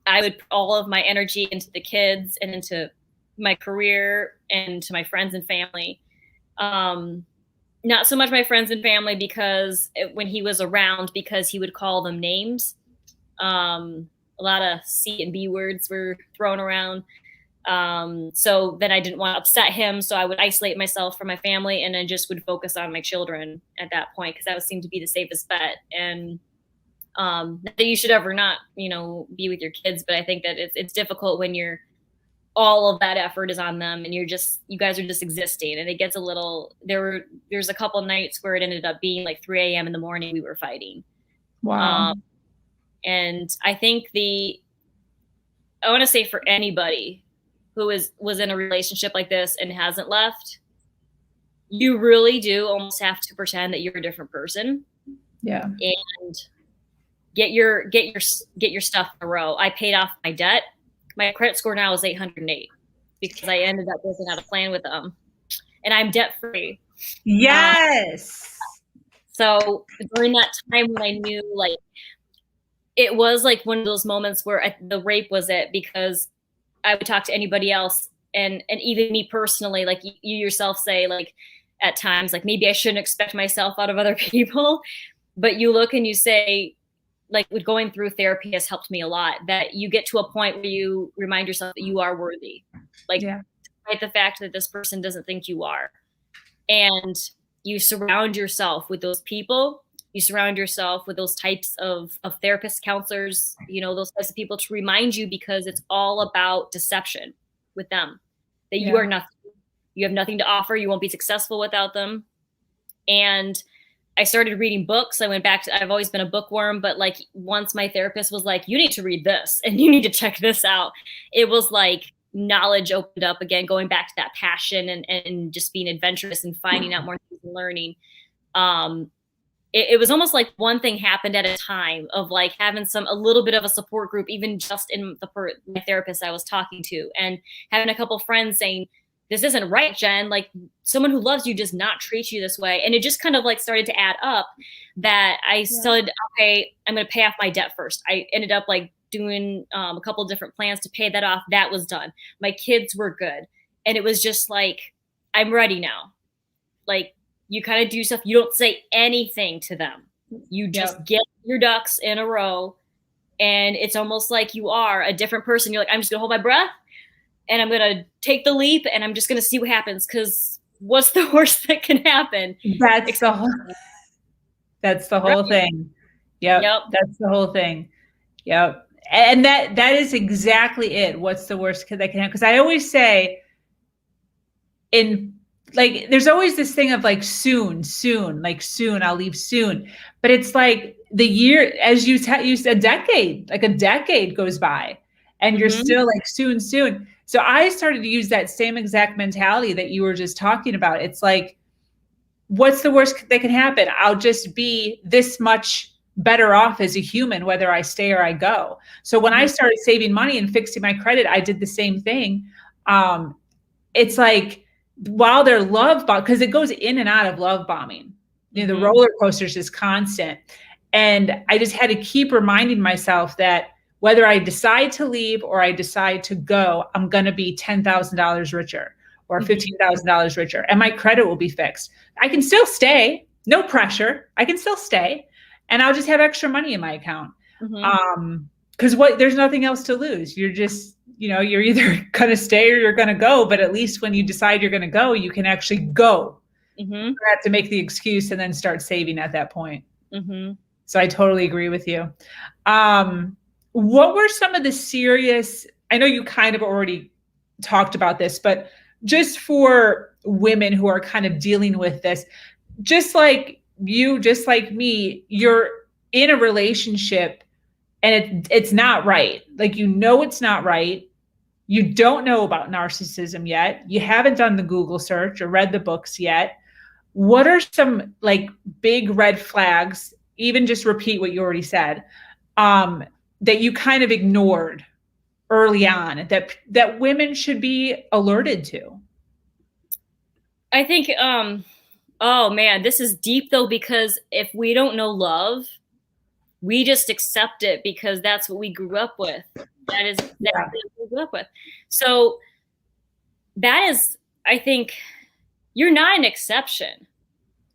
I would put all of my energy into the kids and into my career and to my friends and family. Not so much my friends and family, because when he was around, because he would call them names. A lot of C and B words were thrown around. So then I didn't want to upset him. So I would isolate myself from my family, and I just would focus on my children at that point, because that seemed to be the safest bet. And not that you should ever not, you know, be with your kids, but I think that it's difficult when all of that effort is on them, and you guys are just existing, and it gets a little, there's a couple nights where it ended up being like 3 a.m. in the morning, we were fighting. Wow. And I think I want to say, for anybody who was in a relationship like this and hasn't left, you really do almost have to pretend that you're a different person. Yeah. And get your stuff in a row. I paid off my debt my credit score now is 808 because I ended up working out a plan with them, and I'm debt free. Yes. So during that time when I knew, like, it was like one of those moments where the rape was it, because I would talk to anybody else, and even me personally, like you yourself say, like at times, like maybe I shouldn't expect myself out of other people, but you look and you say, like with going through therapy has helped me a lot, that you get to a point where you remind yourself that you are worthy, like despite the fact that this person doesn't think you are. And you surround yourself with those people, you surround yourself with those types of therapists, counselors, those types of people to remind you, because it's all about deception with them, that you are nothing, you have nothing to offer, you won't be successful without them. And I started reading books. I went back to, I've always been a bookworm, but like once my therapist was like, you need to read this and you need to check this out, it was like knowledge opened up again, going back to that passion and just being adventurous and finding out more things and learning. It was almost like one thing happened at a time, of like having a little bit of a support group, even just in my therapist I was talking to, and having a couple friends saying, this isn't right, Jen. Like, someone who loves you does not treat you this way. And it just kind of like started to add up, that I said, okay, I'm going to pay off my debt first. I ended up like doing a couple different plans to pay that off. That was done. My kids were good. And it was just like, I'm ready now. Like, you kind of do stuff. You don't say anything to them. You just get your ducks in a row. And it's almost like you are a different person. You're like, I'm just going to hold my breath, and I'm going to take the leap, and I'm just going to see what happens, because what's the worst that can happen? That's the whole thing. Yep. That's the whole thing. Yep. And that is exactly it. What's the worst that can happen? Because I always say, there's always this thing of like soon, I'll leave soon. But it's like the year, as you said, a decade goes by, and you're still like soon. So I started to use that same exact mentality that you were just talking about. It's like, what's the worst that can happen? I'll just be this much better off as a human, whether I stay or I go. So when I started saving money and fixing my credit, I did the same thing. It's like, while they're because it goes in and out of love bombing, the roller coasters is constant. And I just had to keep reminding myself that whether I decide to leave or I decide to go, I'm going to be $10,000 richer or $15,000 richer, and my credit will be fixed. I can still stay, no pressure. I can still stay, and I'll just have extra money in my account. Because there's nothing else to lose. You're just, you're either going to stay or you're going to go. But at least when you decide you're going to go, you can actually go. You don't have to make the excuse and then start saving at that point. So I totally agree with you. What were some of the serious, I know you kind of already talked about this, but just for women who are kind of dealing with this, just like you, just like me, you're in a relationship and it's not right. Like, it's not right. You don't know about narcissism yet. You haven't done the Google search or read the books yet. What are some like big red flags, even just repeat what you already said, that you kind of ignored early on that women should be alerted to? I think, oh man, this is deep though, because if we don't know love, we just accept it because that's what we grew up with. That is exactly what we grew up with. So that is, I think, you're not an exception.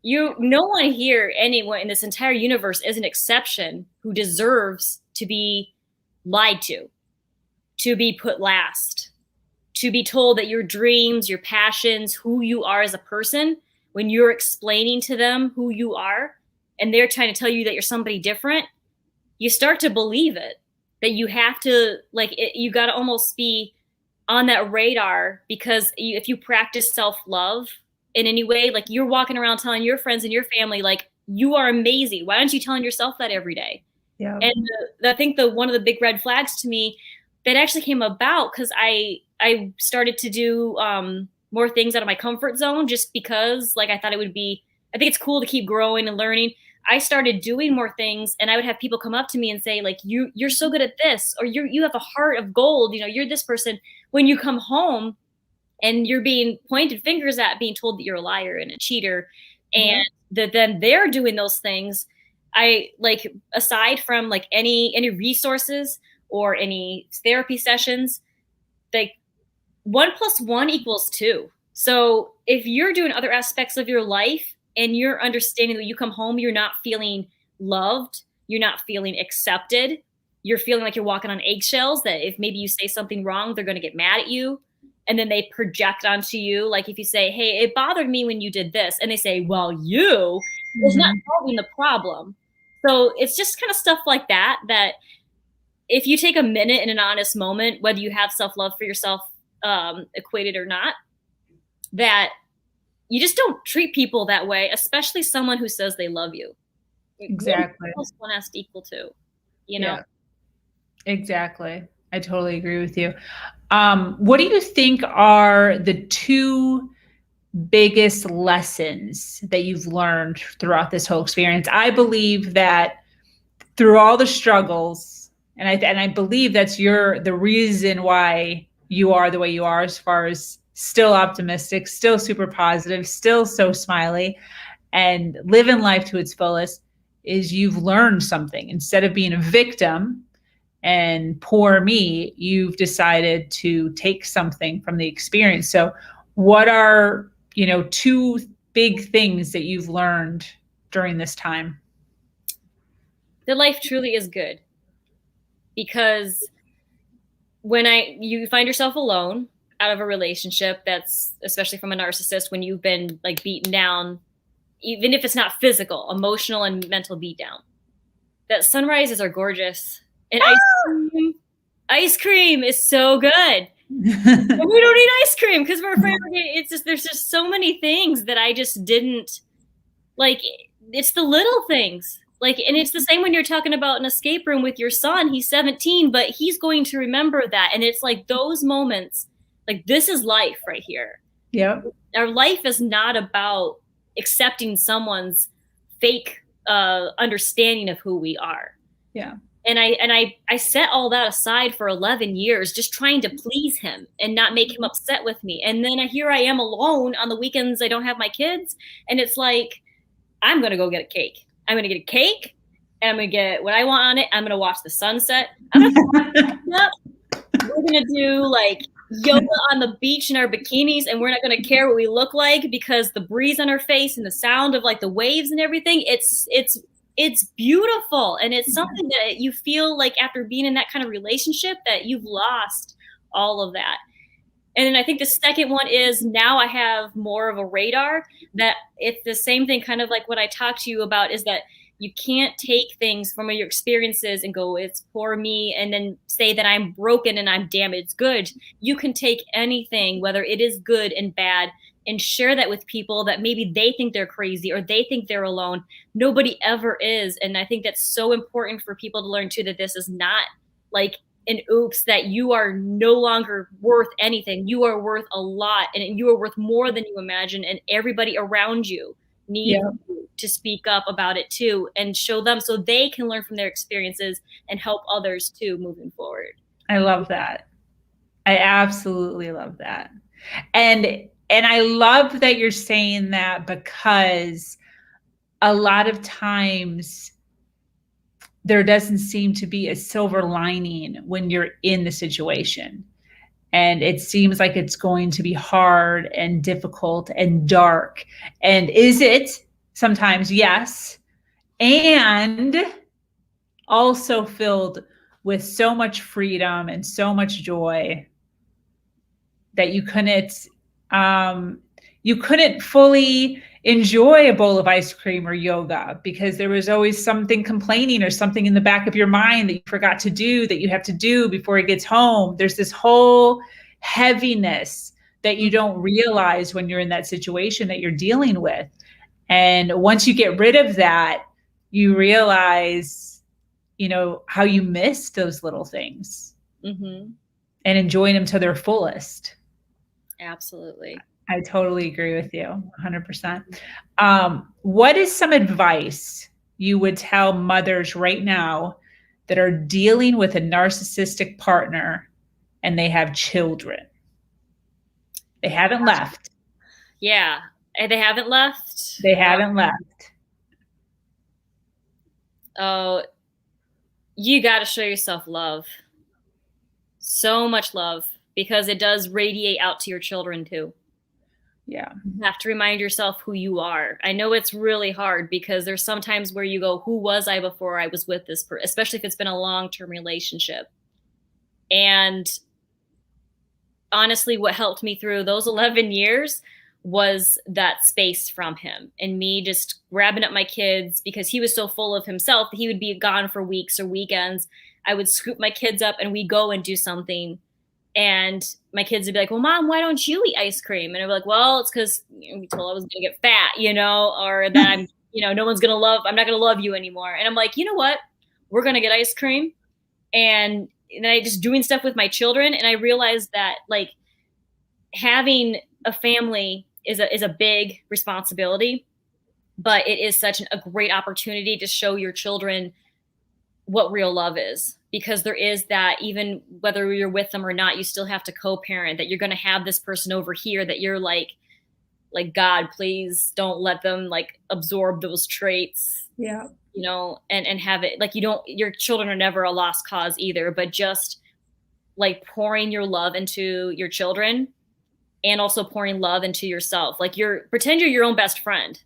No one here, anyone in this entire universe is an exception who deserves to be lied to be put last, to be told that your dreams, your passions, who you are as a person, when you're explaining to them who you are and they're trying to tell you that you're somebody different, you start to believe it, that you have to, you got to almost be on that radar, because if you practice self-love in any way, like you're walking around telling your friends and your family, like, you are amazing. Why aren't you telling yourself that every day? Yeah. And I think one of the big red flags to me that actually came about because I started to do more things out of my comfort zone, just because I thought it would be, I think it's cool to keep growing and learning. I started doing more things, and I would have people come up to me and say, like, you're so good at this, or you have a heart of gold, you're this person. When you come home and you're being pointed fingers at, being told that you're a liar and a cheater, and that then they're doing those things, I like, aside from like any resources or any therapy sessions, like 1 + 1 = 2. So if you're doing other aspects of your life and you're understanding that you come home, you're not feeling loved, you're not feeling accepted, you're feeling like you're walking on eggshells, that if maybe you say something wrong, they're going to get mad at you. And then they project onto you. Like if you say, hey, it bothered me when you did this. And they say, well, it's not solving the problem. So it's just kind of stuff like that, that if you take a minute in an honest moment, whether you have self-love for yourself equated or not, that you just don't treat people that way, especially someone who says they love you. Exactly. 1 + 1 has to equal 2, Yeah, exactly. I totally agree with you. What do you think are the 2 biggest lessons that you've learned throughout this whole experience? I believe that through all the struggles, and I believe that's the reason why you are the way you are, as far as still optimistic, still super positive, still so smiley, and living life to its fullest, is you've learned something. Instead of being a victim and poor me, you've decided to take something from the experience. So what are, 2 big things that you've learned during this time? That life truly is good, because when you find yourself alone out of a relationship, that's especially from a narcissist, when you've been like beaten down, even if it's not physical, emotional and mental beatdown, that sunrises are gorgeous. And ice cream is so good. We don't eat ice cream because we're afraid there's just so many things that I just didn't like. It's the little things. Like, and it's the same when you're talking about an escape room with your son. He's 17, but he's going to remember that. And it's like those moments, like, this is life right here. Yeah. Our life is not about accepting someone's fake understanding of who we are. Yeah. And I set all that aside for 11 years, just trying to please him and not make him upset with me. And then here I am alone on the weekends. I don't have my kids. And it's like, I'm going to go get a cake. I'm going to get a cake, and I'm going to get what I want on it. I'm going to watch the sunset. We're going to do like yoga on the beach in our bikinis, and we're not going to care what we look like, because the breeze on our face and the sound of like the waves and everything, it's beautiful. And it's something that you feel like after being in that kind of relationship that you've lost all of that. And then I think the second one is, now I have more of a radar, that it's the same thing, kind of like what I talked to you about, is that you can't take things from your experiences and go, it's poor me, and then say that I'm broken and I'm damaged good. You can take anything, whether it is good and bad, and share that with people that maybe they think they're crazy or they think they're alone. Nobody ever is. And I think that's so important for people to learn too, that this is not like an oops, that you are no longer worth anything. You are worth a lot, and you are worth more than you imagine. And everybody around you needs to speak up about it too, and show them so they can learn from their experiences and help others too moving forward. I love that. I absolutely love that. And I love that you're saying that, because a lot of times there doesn't seem to be a silver lining when you're in the situation. And it seems like it's going to be hard and difficult and dark. And is it? Sometimes, yes. And also filled with so much freedom and so much joy that you couldn't fully enjoy a bowl of ice cream or yoga, because there was always something complaining or something in the back of your mind that you forgot to do, that you have to do before it gets home. There's this whole heaviness that you don't realize when you're in that situation that you're dealing with. And once you get rid of that, you realize, how you miss those little things and enjoying them to their fullest. Absolutely. I totally agree with you 100%. What is some advice you would tell mothers right now that are dealing with a narcissistic partner and they have children? They haven't left. Yeah. And they haven't left. They haven't left. Oh, you got to show yourself love. So much love, because it does radiate out to your children too. Yeah. You have to remind yourself who you are. I know it's really hard, because there's sometimes where you go, who was I before I was with this person, especially if it's been a long-term relationship. And honestly, what helped me through those 11 years was that space from him, and me just grabbing up my kids, because he was so full of himself that he would be gone for weeks or weekends. I would scoop my kids up and we'd go and do something. And my kids would be like, well, Mom, why don't you eat ice cream? And I'd be like, well, it's because we told I was going to get fat, or that I'm, I'm not going to love you anymore. And I'm like, you know what? We're going to get ice cream. And then I just doing stuff with my children. And I realized that like having a family is a big responsibility, but it is such a great opportunity to show your children what real love is, because there is that, even whether you're with them or not, you still have to co-parent, that you're going to have this person over here that you're like, God, please don't let them like absorb those traits. Yeah. And have it like, your children are never a lost cause either, but just like pouring your love into your children, and also pouring love into yourself. Like pretend you're your own best friend.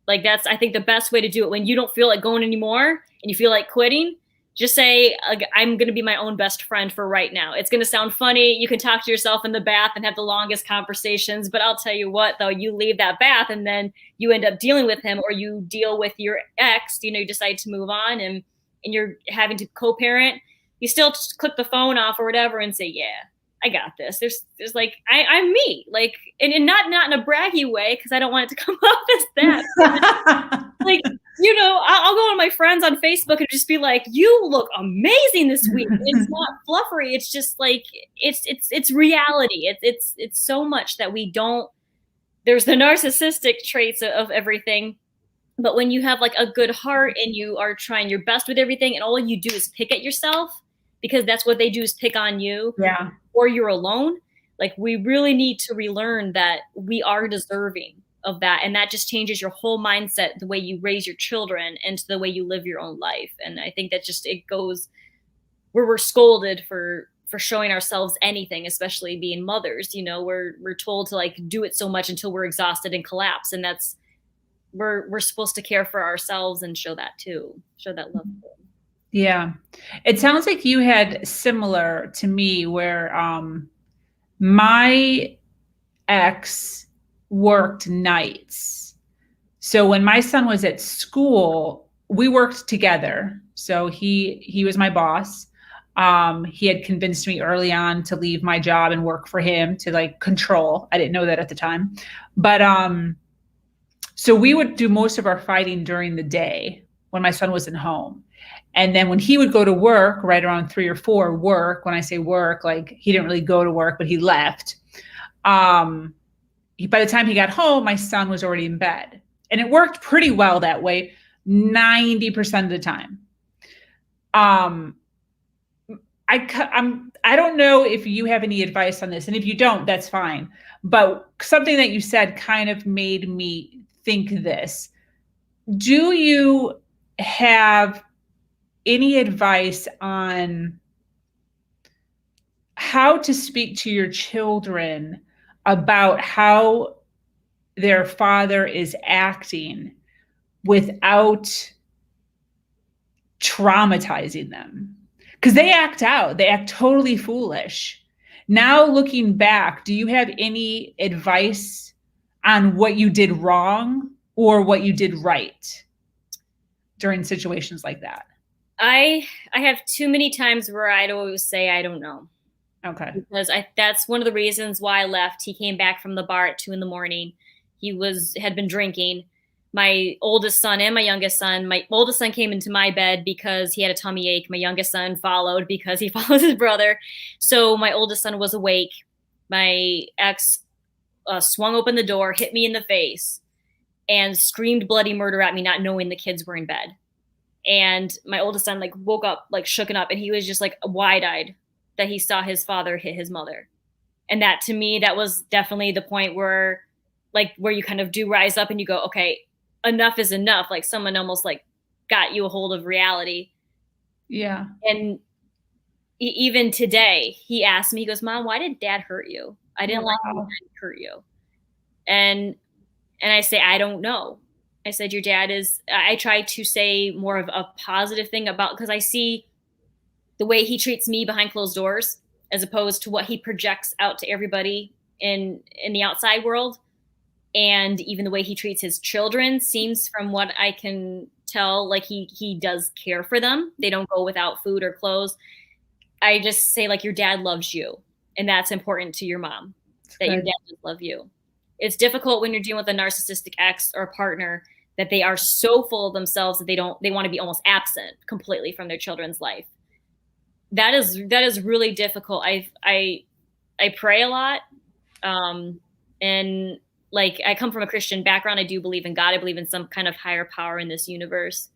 Like that's, I think, the best way to do it. When you don't feel like going anymore and you feel like quitting, just say, I'm going to be my own best friend for right now. It's going to sound funny. You can talk to yourself in the bath and have the longest conversations, but I'll tell you what, though, you leave that bath and then you end up dealing with him, or you deal with your ex, you decide to move on, and you're having to co-parent. You still just click the phone off or whatever and say, yeah, I got this. There's like, I'm me, like, and not in a braggy way, because I don't want it to come off as that. Like, I'll go on my friends on Facebook and just be like, you look amazing this week. It's not fluffery. It's just like, it's reality. It's so much that we don't, there's the narcissistic traits of everything. But when you have like a good heart and you are trying your best with everything, and all you do is pick at yourself, because that's what they do, is pick on you. Yeah. Or you're alone. Like, we really need to relearn that we are deserving of that. And that just changes your whole mindset, the way you raise your children and the way you live your own life. And I think that just, it goes where we're scolded for showing ourselves anything, especially being mothers. We're told to like do it so much until we're exhausted and collapse. And that's, we're supposed to care for ourselves and show that too. Show that love too. Yeah. It sounds like you had similar to me, where my ex worked nights. So when my son was at school, we worked together. So he was my boss. He had convinced me early on to leave my job and work for him, to like control. I didn't know that at the time. But so we would do most of our fighting during the day when my son wasn't home. And then when he would go to work, right around 3 or 4, when I say work, like he didn't really go to work, but he left. By the time he got home, my son was already in bed. And it worked pretty well that way 90% of the time. I don't know if you have any advice on this, and if you don't, that's fine. But something that you said kind of made me think this. Do you have any advice on how to speak to your children about how their father is acting without traumatizing them? Because they act out. They act totally foolish. Now, looking back, do you have any advice on what you did wrong or what you did right during situations like that? I have too many times where I'd always say, I don't know. Okay. Because that's one of the reasons why I left. He came back from the bar at 2 a.m. He had been drinking. My oldest son and my youngest son, my oldest son came into my bed because he had a tummy ache. My youngest son followed because he follows his brother. So my oldest son was awake. My ex swung open the door, hit me in the face, and screamed bloody murder at me, not knowing the kids were in bed. And my oldest son like woke up, like shooken up, and he was just like wide-eyed that he saw his father hit his mother. And that, to me, that was definitely the point where you kind of do rise up and you go, okay, enough is enough. Like someone almost like got you a hold of reality. Yeah. And even today, he asked me, he goes, Mom, why did Dad hurt you? I didn't like when Dad hurt you. And I say, I don't know. I said, your dad is, I try to say more of a positive thing about, because I see the way he treats me behind closed doors as opposed to what he projects out to everybody in the outside world. And even the way he treats his children seems, from what I can tell, like he does care for them. They don't go without food or clothes. I just say, like, your dad loves you, and that's important to your mom, that your dad does love you. It's difficult when you're dealing with a narcissistic ex or partner that they are so full of themselves that they want to be almost absent completely from their children's life. That is really difficult. I pray a lot. And like, I come from a Christian background. I do believe in God. I believe in some kind of higher power in this universe.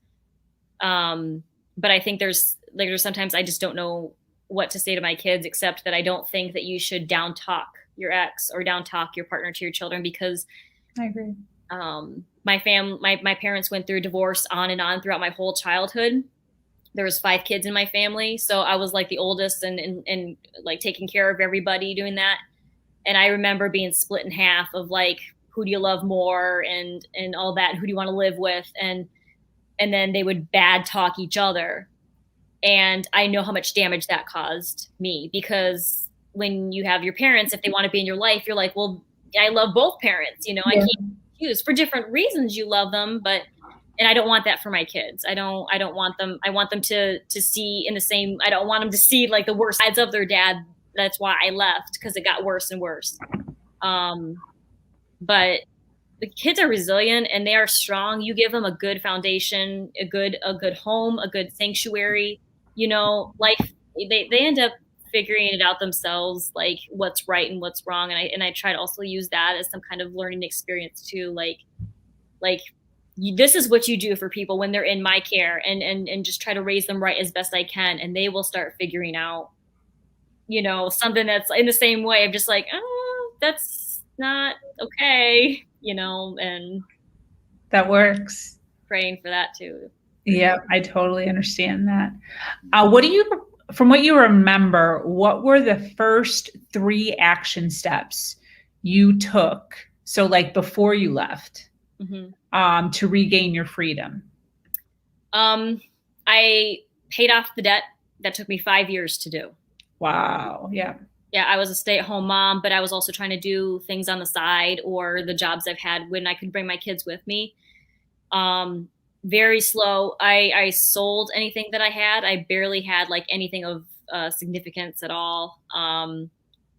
But I think there's sometimes I just don't know what to say to my kids, except that I don't think that you should down talk your ex or down talk your partner to your children, because I agree. My parents went through divorce on and on throughout my whole childhood. There was 5 kids in my family. So I was like the oldest and like taking care of everybody, doing that. And I remember being split in half of like, who do you love more and all that, who do you want to live with? And then they would bad talk each other. And I know how much damage that caused me, because when you have your parents, if they want to be in your life, you're like, well, I love both parents, I can't choose. For different reasons you love them, and I don't want that for my kids. I don't want them. I want them to see in the same, I don't want them to see like the worst sides of their dad. That's why I left, because it got worse and worse. But the kids are resilient and they are strong. You give them a good foundation, a good home, a good sanctuary, life, they end up figuring it out themselves, like what's right and what's wrong. And I try to also use that as some kind of learning experience too. This is what you do for people when they're in my care, and just try to raise them right as best I can. And they will start figuring out, something that's in the same way of just like, oh, that's not okay, and that works. Praying for that too. Yeah, I totally understand that. From what you remember, what were the first 3 action steps you took? So like before you left, to regain your freedom? I paid off the debt that took me 5 years to do. Wow. Yeah. Yeah. I was a stay-at-home mom, but I was also trying to do things on the side or the jobs I've had when I could bring my kids with me. Very slow. I sold anything that I had. I barely had like anything of significance at all.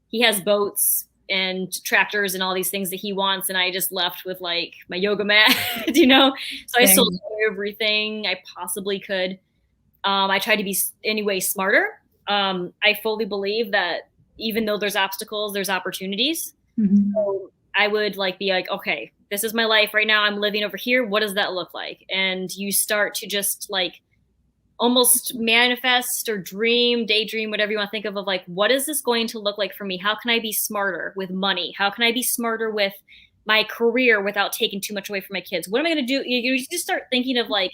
He has boats and tractors and all these things that he wants, and I just left with like my yoga mat, So I sold everything I possibly could. I tried to be anyway smarter. I fully believe that even though there's obstacles, there's opportunities. Mm-hmm. So I would be like, okay, this is my life right now. I'm living over here. What does that look like? And you start to just like almost manifest or daydream, whatever you want to think of like, what is this going to look like for me? How can I be smarter with money? How can I be smarter with my career without taking too much away from my kids? What am I going to do? You just start thinking of like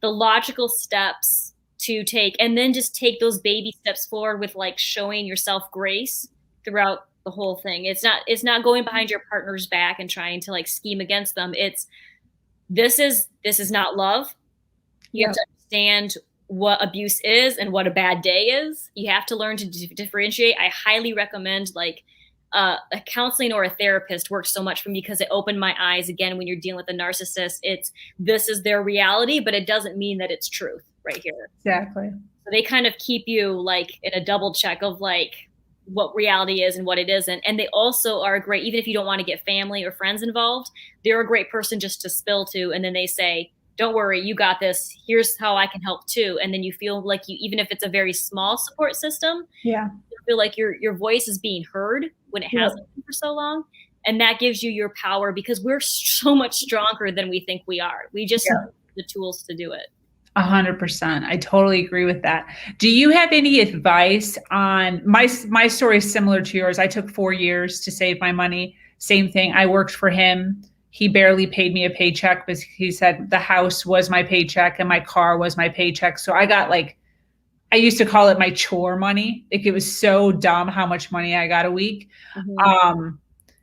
the logical steps to take, and then just take those baby steps forward with like showing yourself grace throughout the whole thing. It's not going behind your partner's back and trying to like scheme against them. This is not love. You have to understand what abuse is and what a bad day is. You have to learn to differentiate. I highly recommend like a counseling or a therapist works so much for me, because it opened my eyes again. When you're dealing with a narcissist, this is their reality, but it doesn't mean that it's truth right here. Exactly. So they kind of keep you like in a double check of like what reality is and what it isn't. And they also are great, even if you don't want to get family or friends involved, they're a great person just to spill to. And then they say, don't worry, you got this. Here's how I can help too. And then you feel like even if it's a very small support system, you feel like your voice is being heard when it hasn't been for so long. And that gives you your power, because we're so much stronger than we think we are. We just have the tools to do it. 100%. I totally agree with that. Do you have any advice on my story is similar to yours. I took 4 years to save my money. Same thing. I worked for him. He barely paid me a paycheck, but he said the house was my paycheck and my car was my paycheck. So I got like, I used to call it my chore money. Like it was so dumb how much money I got a week.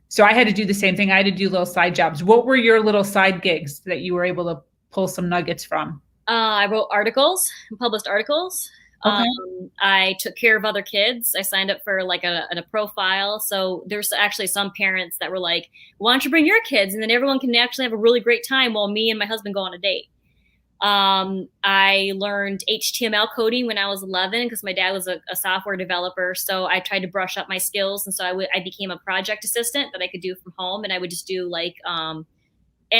So I had to do the same thing. I had to do little side jobs. What were your little side gigs that you were able to pull some nuggets from? I wrote articles, published articles. Okay. I took care of other kids. I signed up for like a profile. So there's actually some parents that were like, why don't you bring your kids? And then everyone can actually have a really great time while me and my husband go on a date. I learned HTML coding when I was 11 because my dad was a software developer. So I tried to brush up my skills. And so I became a project assistant that I could do from home. And I would just do like, I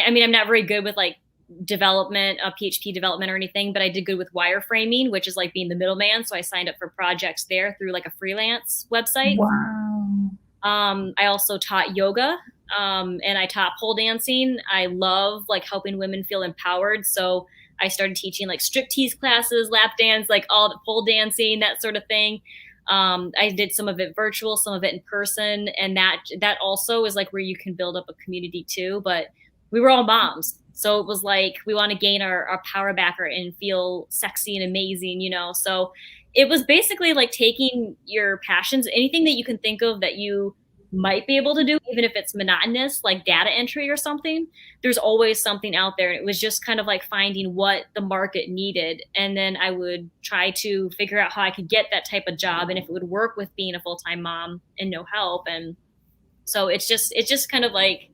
mean, I'm not very good with like development, PHP development or anything, but I did good with wireframing, which is like being the middleman. So I signed up for projects there through like a freelance website. Wow. I also taught yoga, and I taught pole dancing. I love like helping women feel empowered. So I started teaching like striptease classes, lap dance, like all the pole dancing, that sort of thing. I did some of it virtual, some of it in person. And that also is like where you can build up a community too. But we were all moms. So it was like, we want to gain our power back and feel sexy and amazing, So it was basically like taking your passions, anything that you can think of that you might be able to do, even if it's monotonous, like data entry or something, there's always something out there. And it was just kind of like finding what the market needed. And then I would try to figure out how I could get that type of job and if it would work with being a full-time mom and no help. And so it's just kind of like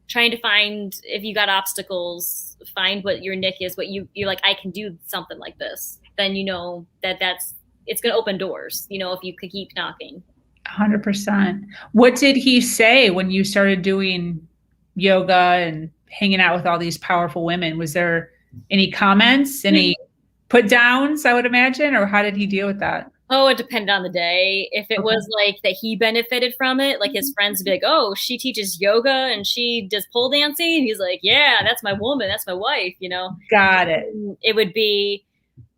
trying to find, if you got obstacles, find what your niche is, what you're like, I can do something like this. Then it's going to open doors, if you could keep knocking. 100%. What did he say when you started doing yoga and hanging out with all these powerful women? Was there any comments, any put downs, I would imagine, or how did he deal with that? Oh, it depended on the day. If it was like that he benefited from it, like his friends would be like, oh, she teaches yoga and she does pole dancing. He's like, yeah, that's my woman. That's my wife, Got it. It would be,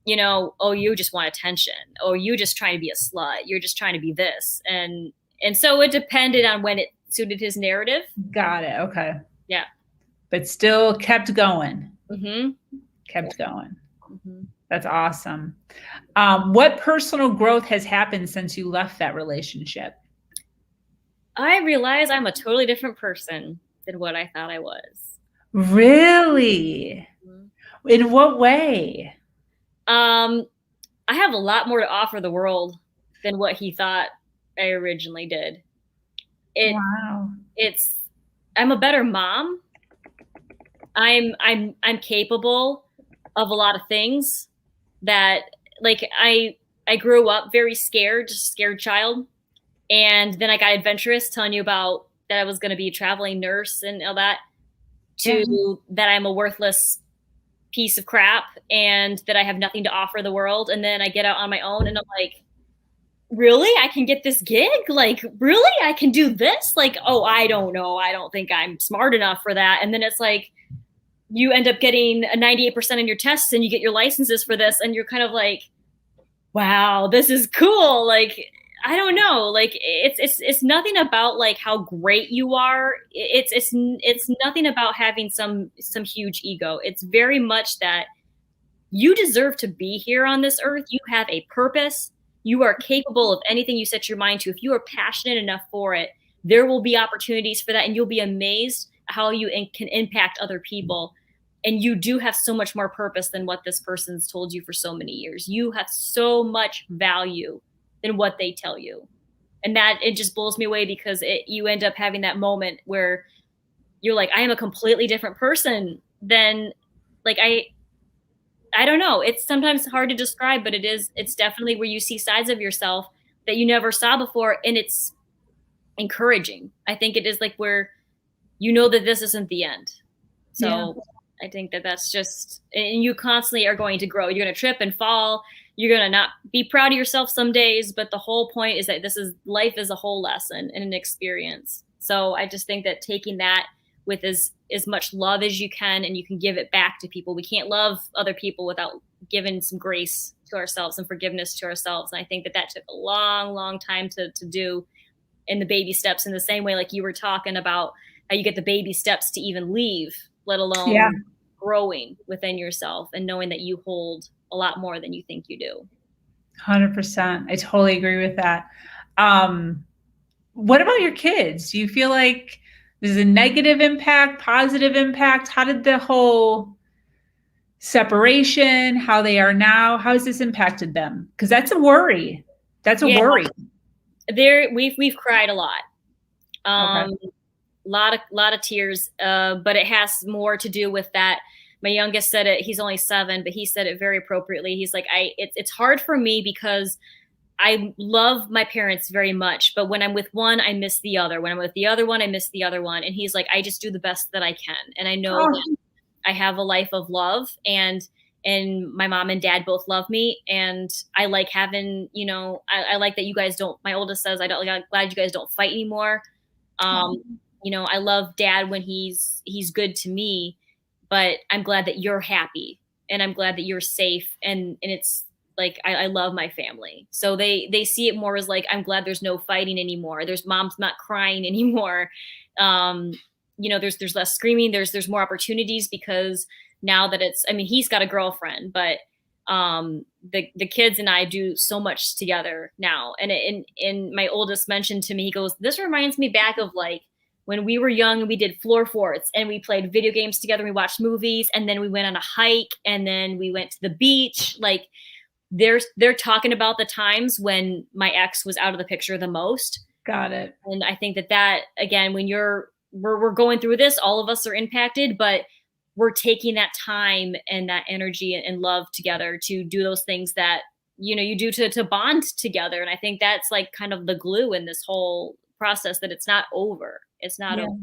oh, you just want attention. Oh, you just trying to be a slut. You're just trying to be this. And so it depended on when it suited his narrative. Got it. Okay. Yeah. But still kept going. Mm-hmm. Kept going. Mm-hmm. That's awesome. What personal growth has happened since you left that relationship? I realize I'm a totally different person than what I thought I was. Really? Mm-hmm. In what way? I have a lot more to offer the world than what he thought I originally did. Wow. I'm a better mom. I'm capable of a lot of things that, like, I grew up very scared, just a scared child. And then I got adventurous, telling you about that I was going to be a traveling nurse and all that, to that I'm a worthless piece of crap and that I have nothing to offer the world. And then I get out on my own and I'm like, really? I can get this gig? Like, really? I can do this? Like, oh, I don't know. I don't think I'm smart enough for that. And then it's like, you end up getting a 98% in your tests and you get your licenses for this. And you're kind of like, wow, this is cool. Like, I don't know. Like, it's nothing about like how great you are. It's nothing about having some huge ego. It's very much that you deserve to be here on this earth. You have a purpose. You are capable of anything you set your mind to. If you are passionate enough for it, there will be opportunities for that. And you'll be amazed how you can impact other people. And you do have so much more purpose than what this person's told you for so many years. You have so much value than what they tell you. And that, it just blows me away because you end up having that moment where you're like, I am a completely different person than, like, I don't know. It's sometimes hard to describe, but it's definitely where you see sides of yourself that you never saw before. And it's encouraging. I think it is like where you know that this isn't the end. So yeah. I think that's just, and you constantly are going to grow. You're going to trip and fall. You're going to not be proud of yourself some days, but the whole point is that life is a whole lesson and an experience. So I just think that taking that with as much love as you can, and you can give it back to people. We can't love other people without giving some grace to ourselves and forgiveness to ourselves. And I think that took a long, long time to do, in the baby steps, in the same way, like you were talking about how you get the baby steps to even leave, let alone growing within yourself and knowing that you hold a lot more than you think you do. 100%. I totally agree with that. What about your kids? Do you feel like there's a negative impact, positive impact? How did the whole separation, how they are now, how has this impacted them? Because that's a worry. That's a worry. We've cried a lot. Lot of tears, but it has more to do with that. My youngest said it, he's only 7, but he said it very appropriately. He's like, it's hard for me because I love my parents very much, but when I'm with one, I miss the other. When I'm with the other one, I miss the other one. And he's like, I just do the best that I can. And I know that I have a life of love, and my mom and dad both love me. And I like having, I like that you guys don't, my oldest says, I'm glad you guys don't fight anymore. I love dad when he's good to me, but I'm glad that you're happy, and I'm glad that you're safe. And it's like, I love my family. So they see it more as like, I'm glad there's no fighting anymore. There's mom's not crying anymore. There's less screaming. There's more opportunities, because now that he's got a girlfriend, but the kids and I do so much together now. And my oldest mentioned to me, he goes, this reminds me back of like when we were young and we did floor forts and we played video games together. We watched movies, and then we went on a hike, and then we went to the beach. Like they're talking about the times when my ex was out of the picture the most. Got it. And I think that again, when we're going through this, all of us are impacted, but we're taking that time and that energy and love together to do those things that, you do to bond together. And I think that's like kind of the glue in this whole process, that it's not over. It's not over.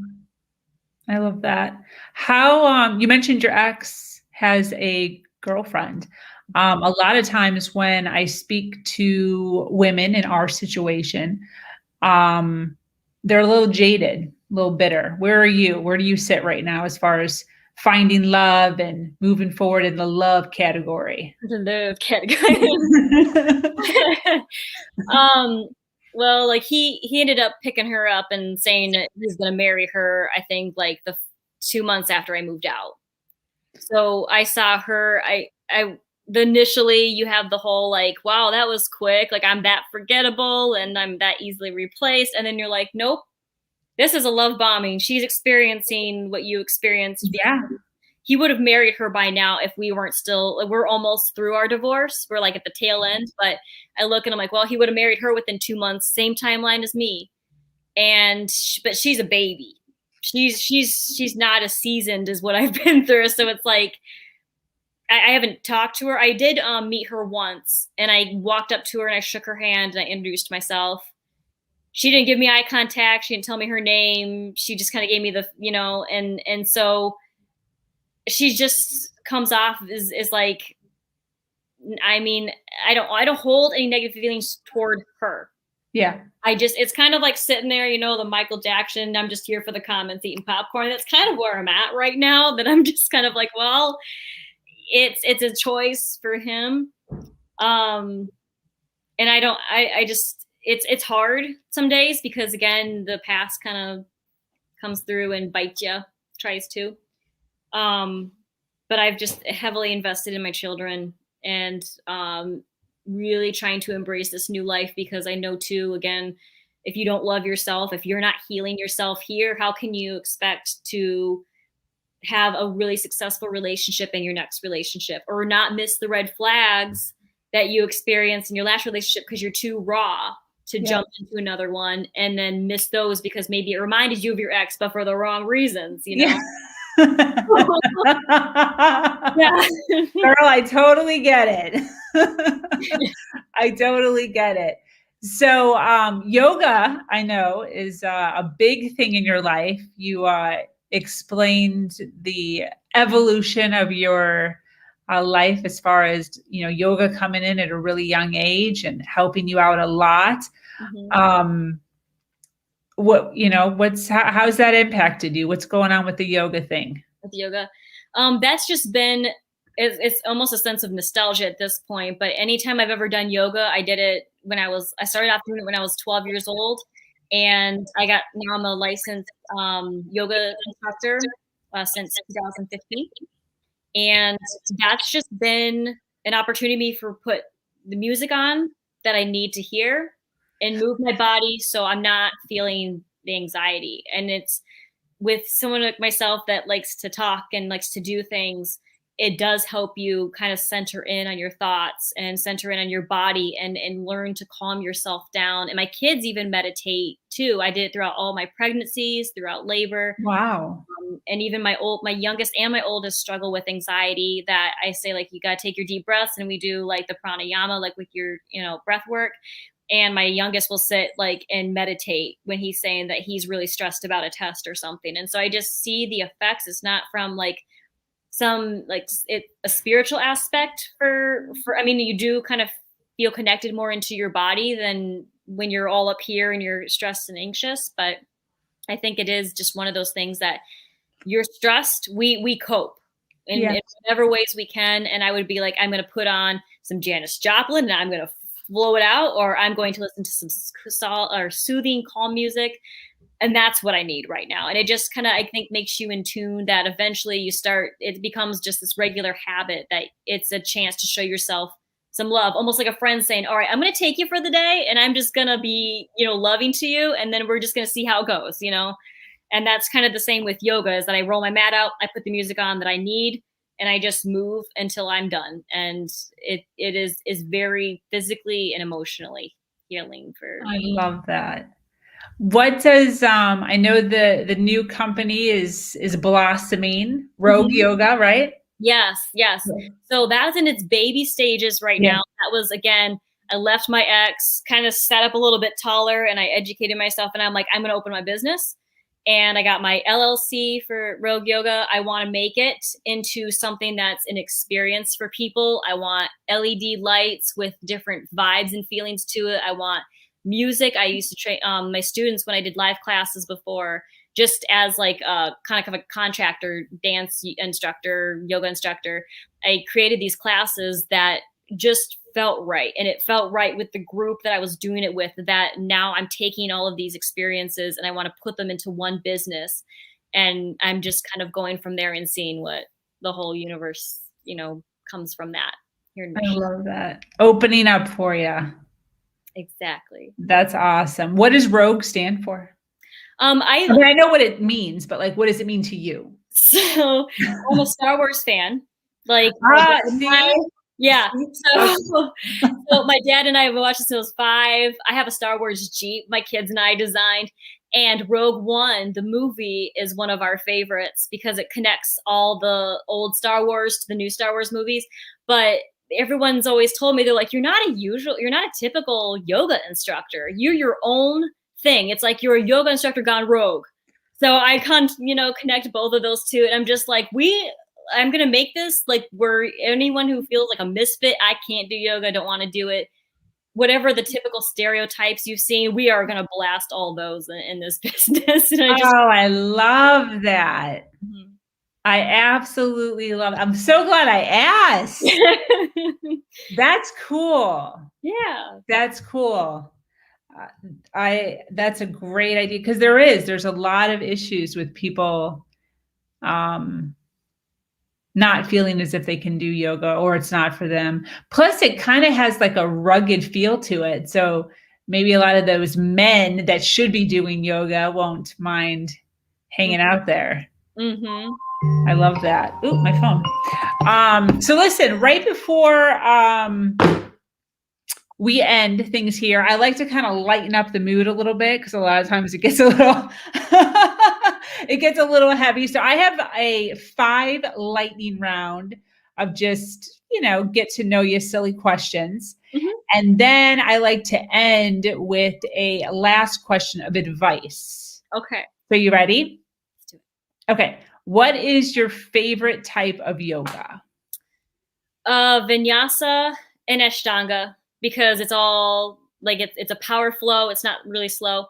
I love that. How, you mentioned your ex has a girlfriend. A lot of times when I speak to women in our situation, they're a little jaded, a little bitter. Where are you? Where do you sit right now as far as finding love and moving forward in the love category? The love category. Well, like he ended up picking her up and saying that he's going to marry her, I think like the 2 months after I moved out. So I saw her, initially you have the whole like, wow, that was quick. Like I'm that forgettable and I'm that easily replaced. And then you're like, nope, this is a love bombing. She's experiencing what you experienced. Yeah. He would have married her by now if we weren't still, we're almost through our divorce. We're like at the tail end, but I look and I'm like, well, he would have married her within 2 months, same timeline as me. But she's a baby. She's not as seasoned as what I've been through. So it's like, I haven't talked to her. I did meet her once, and I walked up to her and I shook her hand and I introduced myself. She didn't give me eye contact. She didn't tell me her name. She just kind of gave me the, and so she just comes off as like, I don't hold any negative feelings toward her. Yeah. It's kind of like sitting there, the Michael Jackson, I'm just here for the comments, eating popcorn. That's kind of where I'm at right now, that I'm just kind of like, well, it's a choice for him. And it's hard some days because again, the past kind of comes through and bites you, tries to. But I've just heavily invested in my children and really trying to embrace this new life, because I know too, again, if you don't love yourself, if you're not healing yourself here, how can you expect to have a really successful relationship in your next relationship, or not miss the red flags that you experienced in your last relationship because you're too raw to jump into another one, and then miss those because maybe it reminded you of your ex, but for the wrong reasons, Yeah. Girl, I totally get it. I totally get it. So yoga, I know, is a big thing in your life. You explained the evolution of your life as far as, yoga coming in at a really young age and helping you out a lot. Mm-hmm. what, how's that impacted you? What's going on with the yoga thing? With yoga. That's just been, it's almost a sense of nostalgia at this point. But anytime I've ever done yoga, I did it I started off doing it when I was 12 years old. And now I'm a licensed yoga instructor since 2015. And that's just been an opportunity for put the music on that I need to hear and move my body so I'm not feeling the anxiety. And it's with someone like myself that likes to talk and likes to do things, it does help you kind of center in on your thoughts and center in on your body and learn to calm yourself down. And my kids even meditate too. I did it throughout all my pregnancies, throughout labor. Wow. And even my youngest and my oldest struggle with anxiety, that I say, like, you got to take your deep breaths, and we do like the pranayama, like with your, breath work. And my youngest will sit like and meditate when he's saying that he's really stressed about a test or something. And so I just see the effects. It's not from like a spiritual aspect I mean, you do kind of feel connected more into your body than when you're all up here and you're stressed and anxious. But I think it is just one of those things that you're stressed, we cope in whatever ways we can. And I would be like, I'm going to put on some Janis Joplin and I'm going to flow it out, or I'm going to listen to some soothing, calm music. And that's what I need right now. And it just kind of, I think, makes you in tune, that eventually it becomes just this regular habit, that it's a chance to show yourself some love, almost like a friend saying, all right, I'm going to take you for the day and I'm just going to be, loving to you. And then we're just going to see how it goes, And that's kind of the same with yoga, is that I roll my mat out, I put the music on that I need, and I just move until I'm done. And it is very physically and emotionally healing for me. I love that. What does I know the new company is blossoming, Rogue Yoga, right? Yes. So that's in its baby stages right now. That was, again, I left my ex, kind of sat up a little bit taller, and I educated myself, and I'm like, I'm going to open my business. And I got my LLC for Rogue Yoga. I want to make it into something that's an experience for people. I want LED lights with different vibes and feelings to it. I want music. I used to train my students when I did live classes before, just as like kind of a contractor, dance instructor, yoga instructor. I created these classes that just felt right. And it felt right with the group that I was doing it with, that now I'm taking all of these experiences and I want to put them into one business. And I'm just kind of going from there and seeing what the whole universe, comes from that. I love that. Opening up for you. Exactly. That's awesome. What does Rogue stand for? I know what it means, but like, what does it mean to you? So I'm a Star Wars fan. Like, yeah. So my dad and I have watched since I was 5. I have a Star Wars Jeep my kids and I designed. And Rogue One, the movie, is one of our favorites because it connects all the old Star Wars to the new Star Wars movies. But everyone's always told me, they're like, you're not a typical yoga instructor. You're your own thing. It's like you're a yoga instructor gone rogue. So I can't, connect both of those two. And I'm just like, I'm going to make this like where anyone who feels like a misfit, I can't do yoga, don't want to do it, whatever the typical stereotypes you've seen, we are going to blast all those in this business. And I love that. Mm-hmm. I absolutely love it. I'm so glad I asked. That's cool. Yeah. That's cool. That's a great idea, because there's a lot of issues with people not feeling as if they can do yoga, or it's not for them. Plus it kind of has like a rugged feel to it. So maybe a lot of those men that should be doing yoga won't mind hanging out there. Mm-hmm. I love that. Ooh, my phone. So listen, right before we end things here, I like to kind of lighten up the mood a little bit, because a lot of times it gets a little heavy. So I have a 5 lightning round of just, get to know you silly questions. Mm-hmm. And then I like to end with a last question of advice. Okay. So you ready? Let's do it. Okay. What is your favorite type of yoga? Vinyasa and Ashtanga, because it's all like it's a power flow. It's not really slow.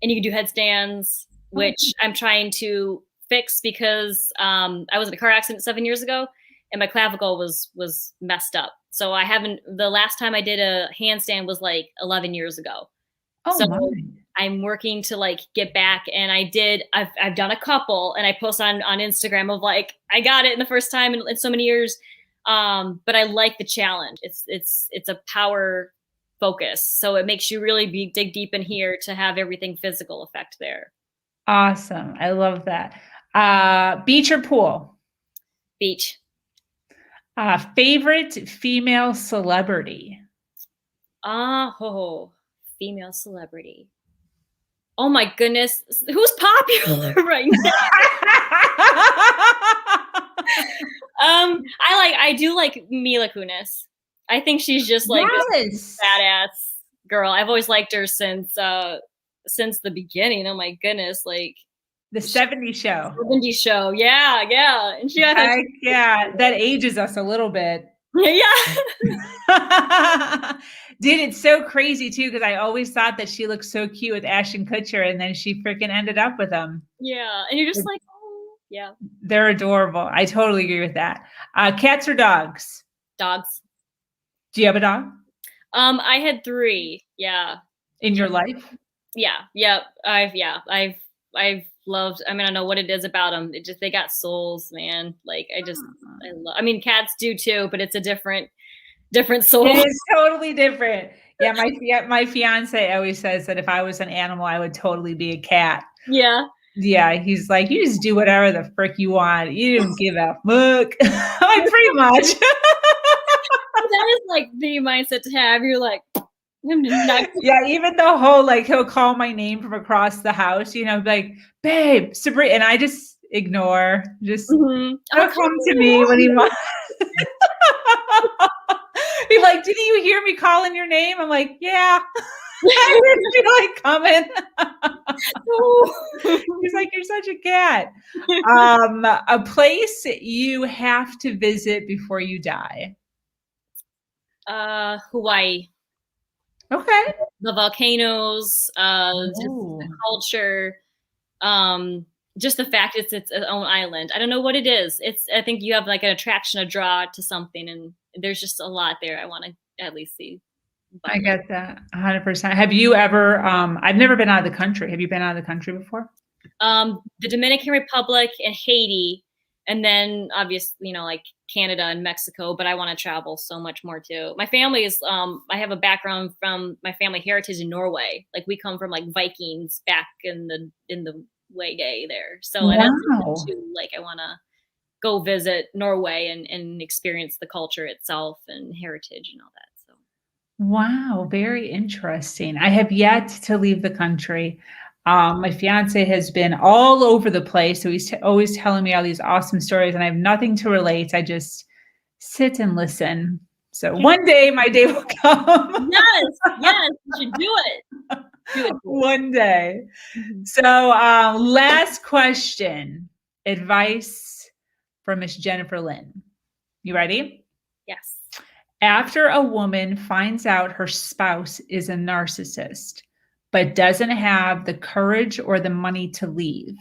and you can do headstands, which I'm trying to fix because I was in a car accident 7 years ago and my clavicle was messed up. So I haven't, the last time I did a handstand was like 11 years ago. Oh So my. I'm working to like get back, and I've done a couple, and I post on Instagram of like, I got it in the first time in so many years. But I like the challenge. It's a power focus. So it makes you really dig deep in here to have everything physical effect there. Awesome. I love that. Beach or pool? Beach. Favorite female celebrity? Female celebrity. Oh my goodness. Who's popular right now? I do like Mila Kunis. I think she's just like this badass girl. I've always liked her since the beginning. Oh my goodness, like the 70s show. 70s show, yeah. And she had that ages us a little bit. Yeah. Dude, it's so crazy too, because I always thought that she looked so cute with Ashton Kutcher, and then she freaking ended up with him. Yeah, and you're just like, oh, yeah. They're adorable. I totally agree with that. Cats or dogs? Dogs. Do you have a dog? I had 3. Yeah. In your life? Yeah. I've loved. I mean, I don't know what it is about them. They got souls, man. Like I mean, cats do too, but it's a different soul. It is totally different. Yeah, my fiance always says that if I was an animal, I would totally be a cat. Yeah. Yeah, he's like, you just do whatever the frick you want. You don't give a fuck. Like, pretty much. That is like the mindset to have. You're like, yeah, even the whole, like, he'll call my name from across the house, like, babe, Sabrina, and I just ignore. Just he'll come to me when he wants. He's like, didn't you hear me calling your name? I'm like, yeah. I didn't feel like coming. He's like, you're such a cat. A place you have to visit before you die. Hawaii. Okay. The volcanoes, just the culture, just the fact it's its own island. I don't know what it is. I think you have like an attraction, a draw to something, and there's just a lot there I want to at least see. I get that 100%. Have you ever, I've never been out of the country. Have you been out of the country before? The Dominican Republic and Haiti, and then obviously, like Canada and Mexico, but I want to travel so much more too. My family is, I have a background from my family heritage in Norway. Like we come from like Vikings back in the way day there. So wow. Like I want to go visit Norway and experience the culture itself and heritage and all that. So. Wow. Very interesting. I have yet to leave the country. My fiance has been all over the place. So he's always telling me all these awesome stories, and I have nothing to relate. I just sit and listen. So one day my day will come. Yes, you should do it. One day. So last question, advice from Miss Jennifer Lynn. You ready? Yes. After a woman finds out her spouse is a narcissist, but doesn't have the courage or the money to leave,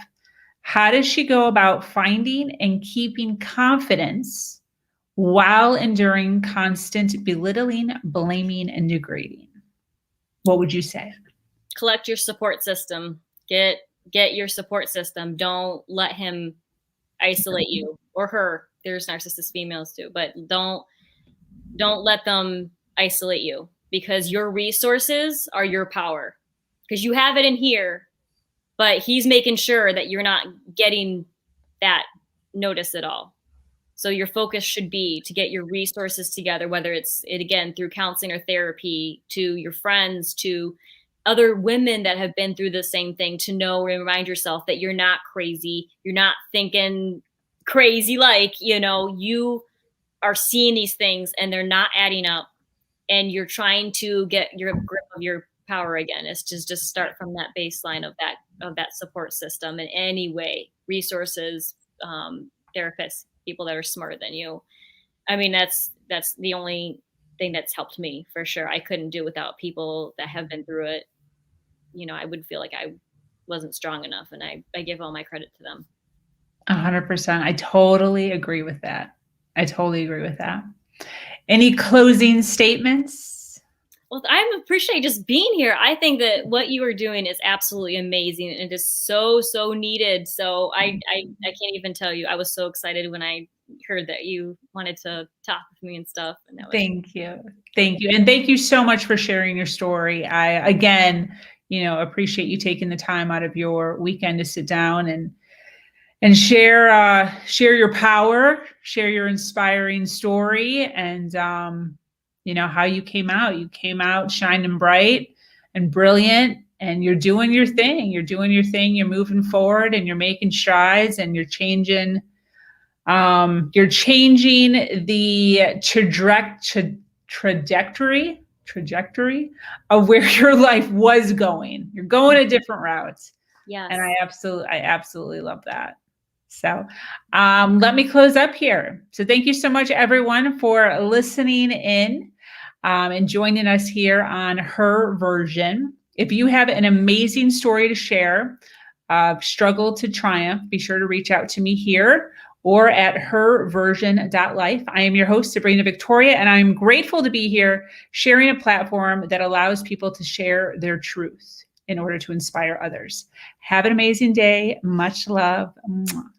how does she go about finding and keeping confidence while enduring constant belittling, blaming, and degrading? What would you say? Collect your support system. Get your support system. Don't let him isolate you or her. There's narcissist females too, but don't let them isolate you, because your resources are your power. Because you have it in here, but he's making sure that you're not getting that notice at all. So your focus should be to get your resources together, whether it's again through counseling or therapy, to your friends, to other women that have been through the same thing, to know and remind yourself that you're not crazy. You're not thinking crazy, like, you are seeing these things and they're not adding up, and you're trying to get your grip of your power again. It's just start from that baseline of that support system in any way, resources, therapists, people that are smarter than you. I mean, that's the only thing that's helped me for sure. I couldn't do without people that have been through it. I would feel like I wasn't strong enough. And I give all my credit to them. 100%. I totally agree with that. I totally agree with that. Any closing statements? Well, I appreciate just being here. I think that what you are doing is absolutely amazing and it is so, so needed. So I can't even tell you. I was so excited when I heard that you wanted to talk with me and stuff. And that was Thank you. Thank you. And thank you so much for sharing your story. I, again, appreciate you taking the time out of your weekend to sit down and share your power, share your inspiring story, and how you came out. You came out shining bright and brilliant, and you're doing your thing. You're doing your thing. You're moving forward, and you're making strides, and you're changing. You're changing the trajectory of where your life was going. You're going a different route. Yes. And I absolutely love that. So let me close up here. So thank you so much, everyone, for listening in and joining us here on Her Version. If you have an amazing story to share of struggle to triumph, be sure to reach out to me here or at herversion.life. I am your host, Sabrina Victoria, and I'm grateful to be here sharing a platform that allows people to share their truth in order to inspire others. Have an amazing day. Much love.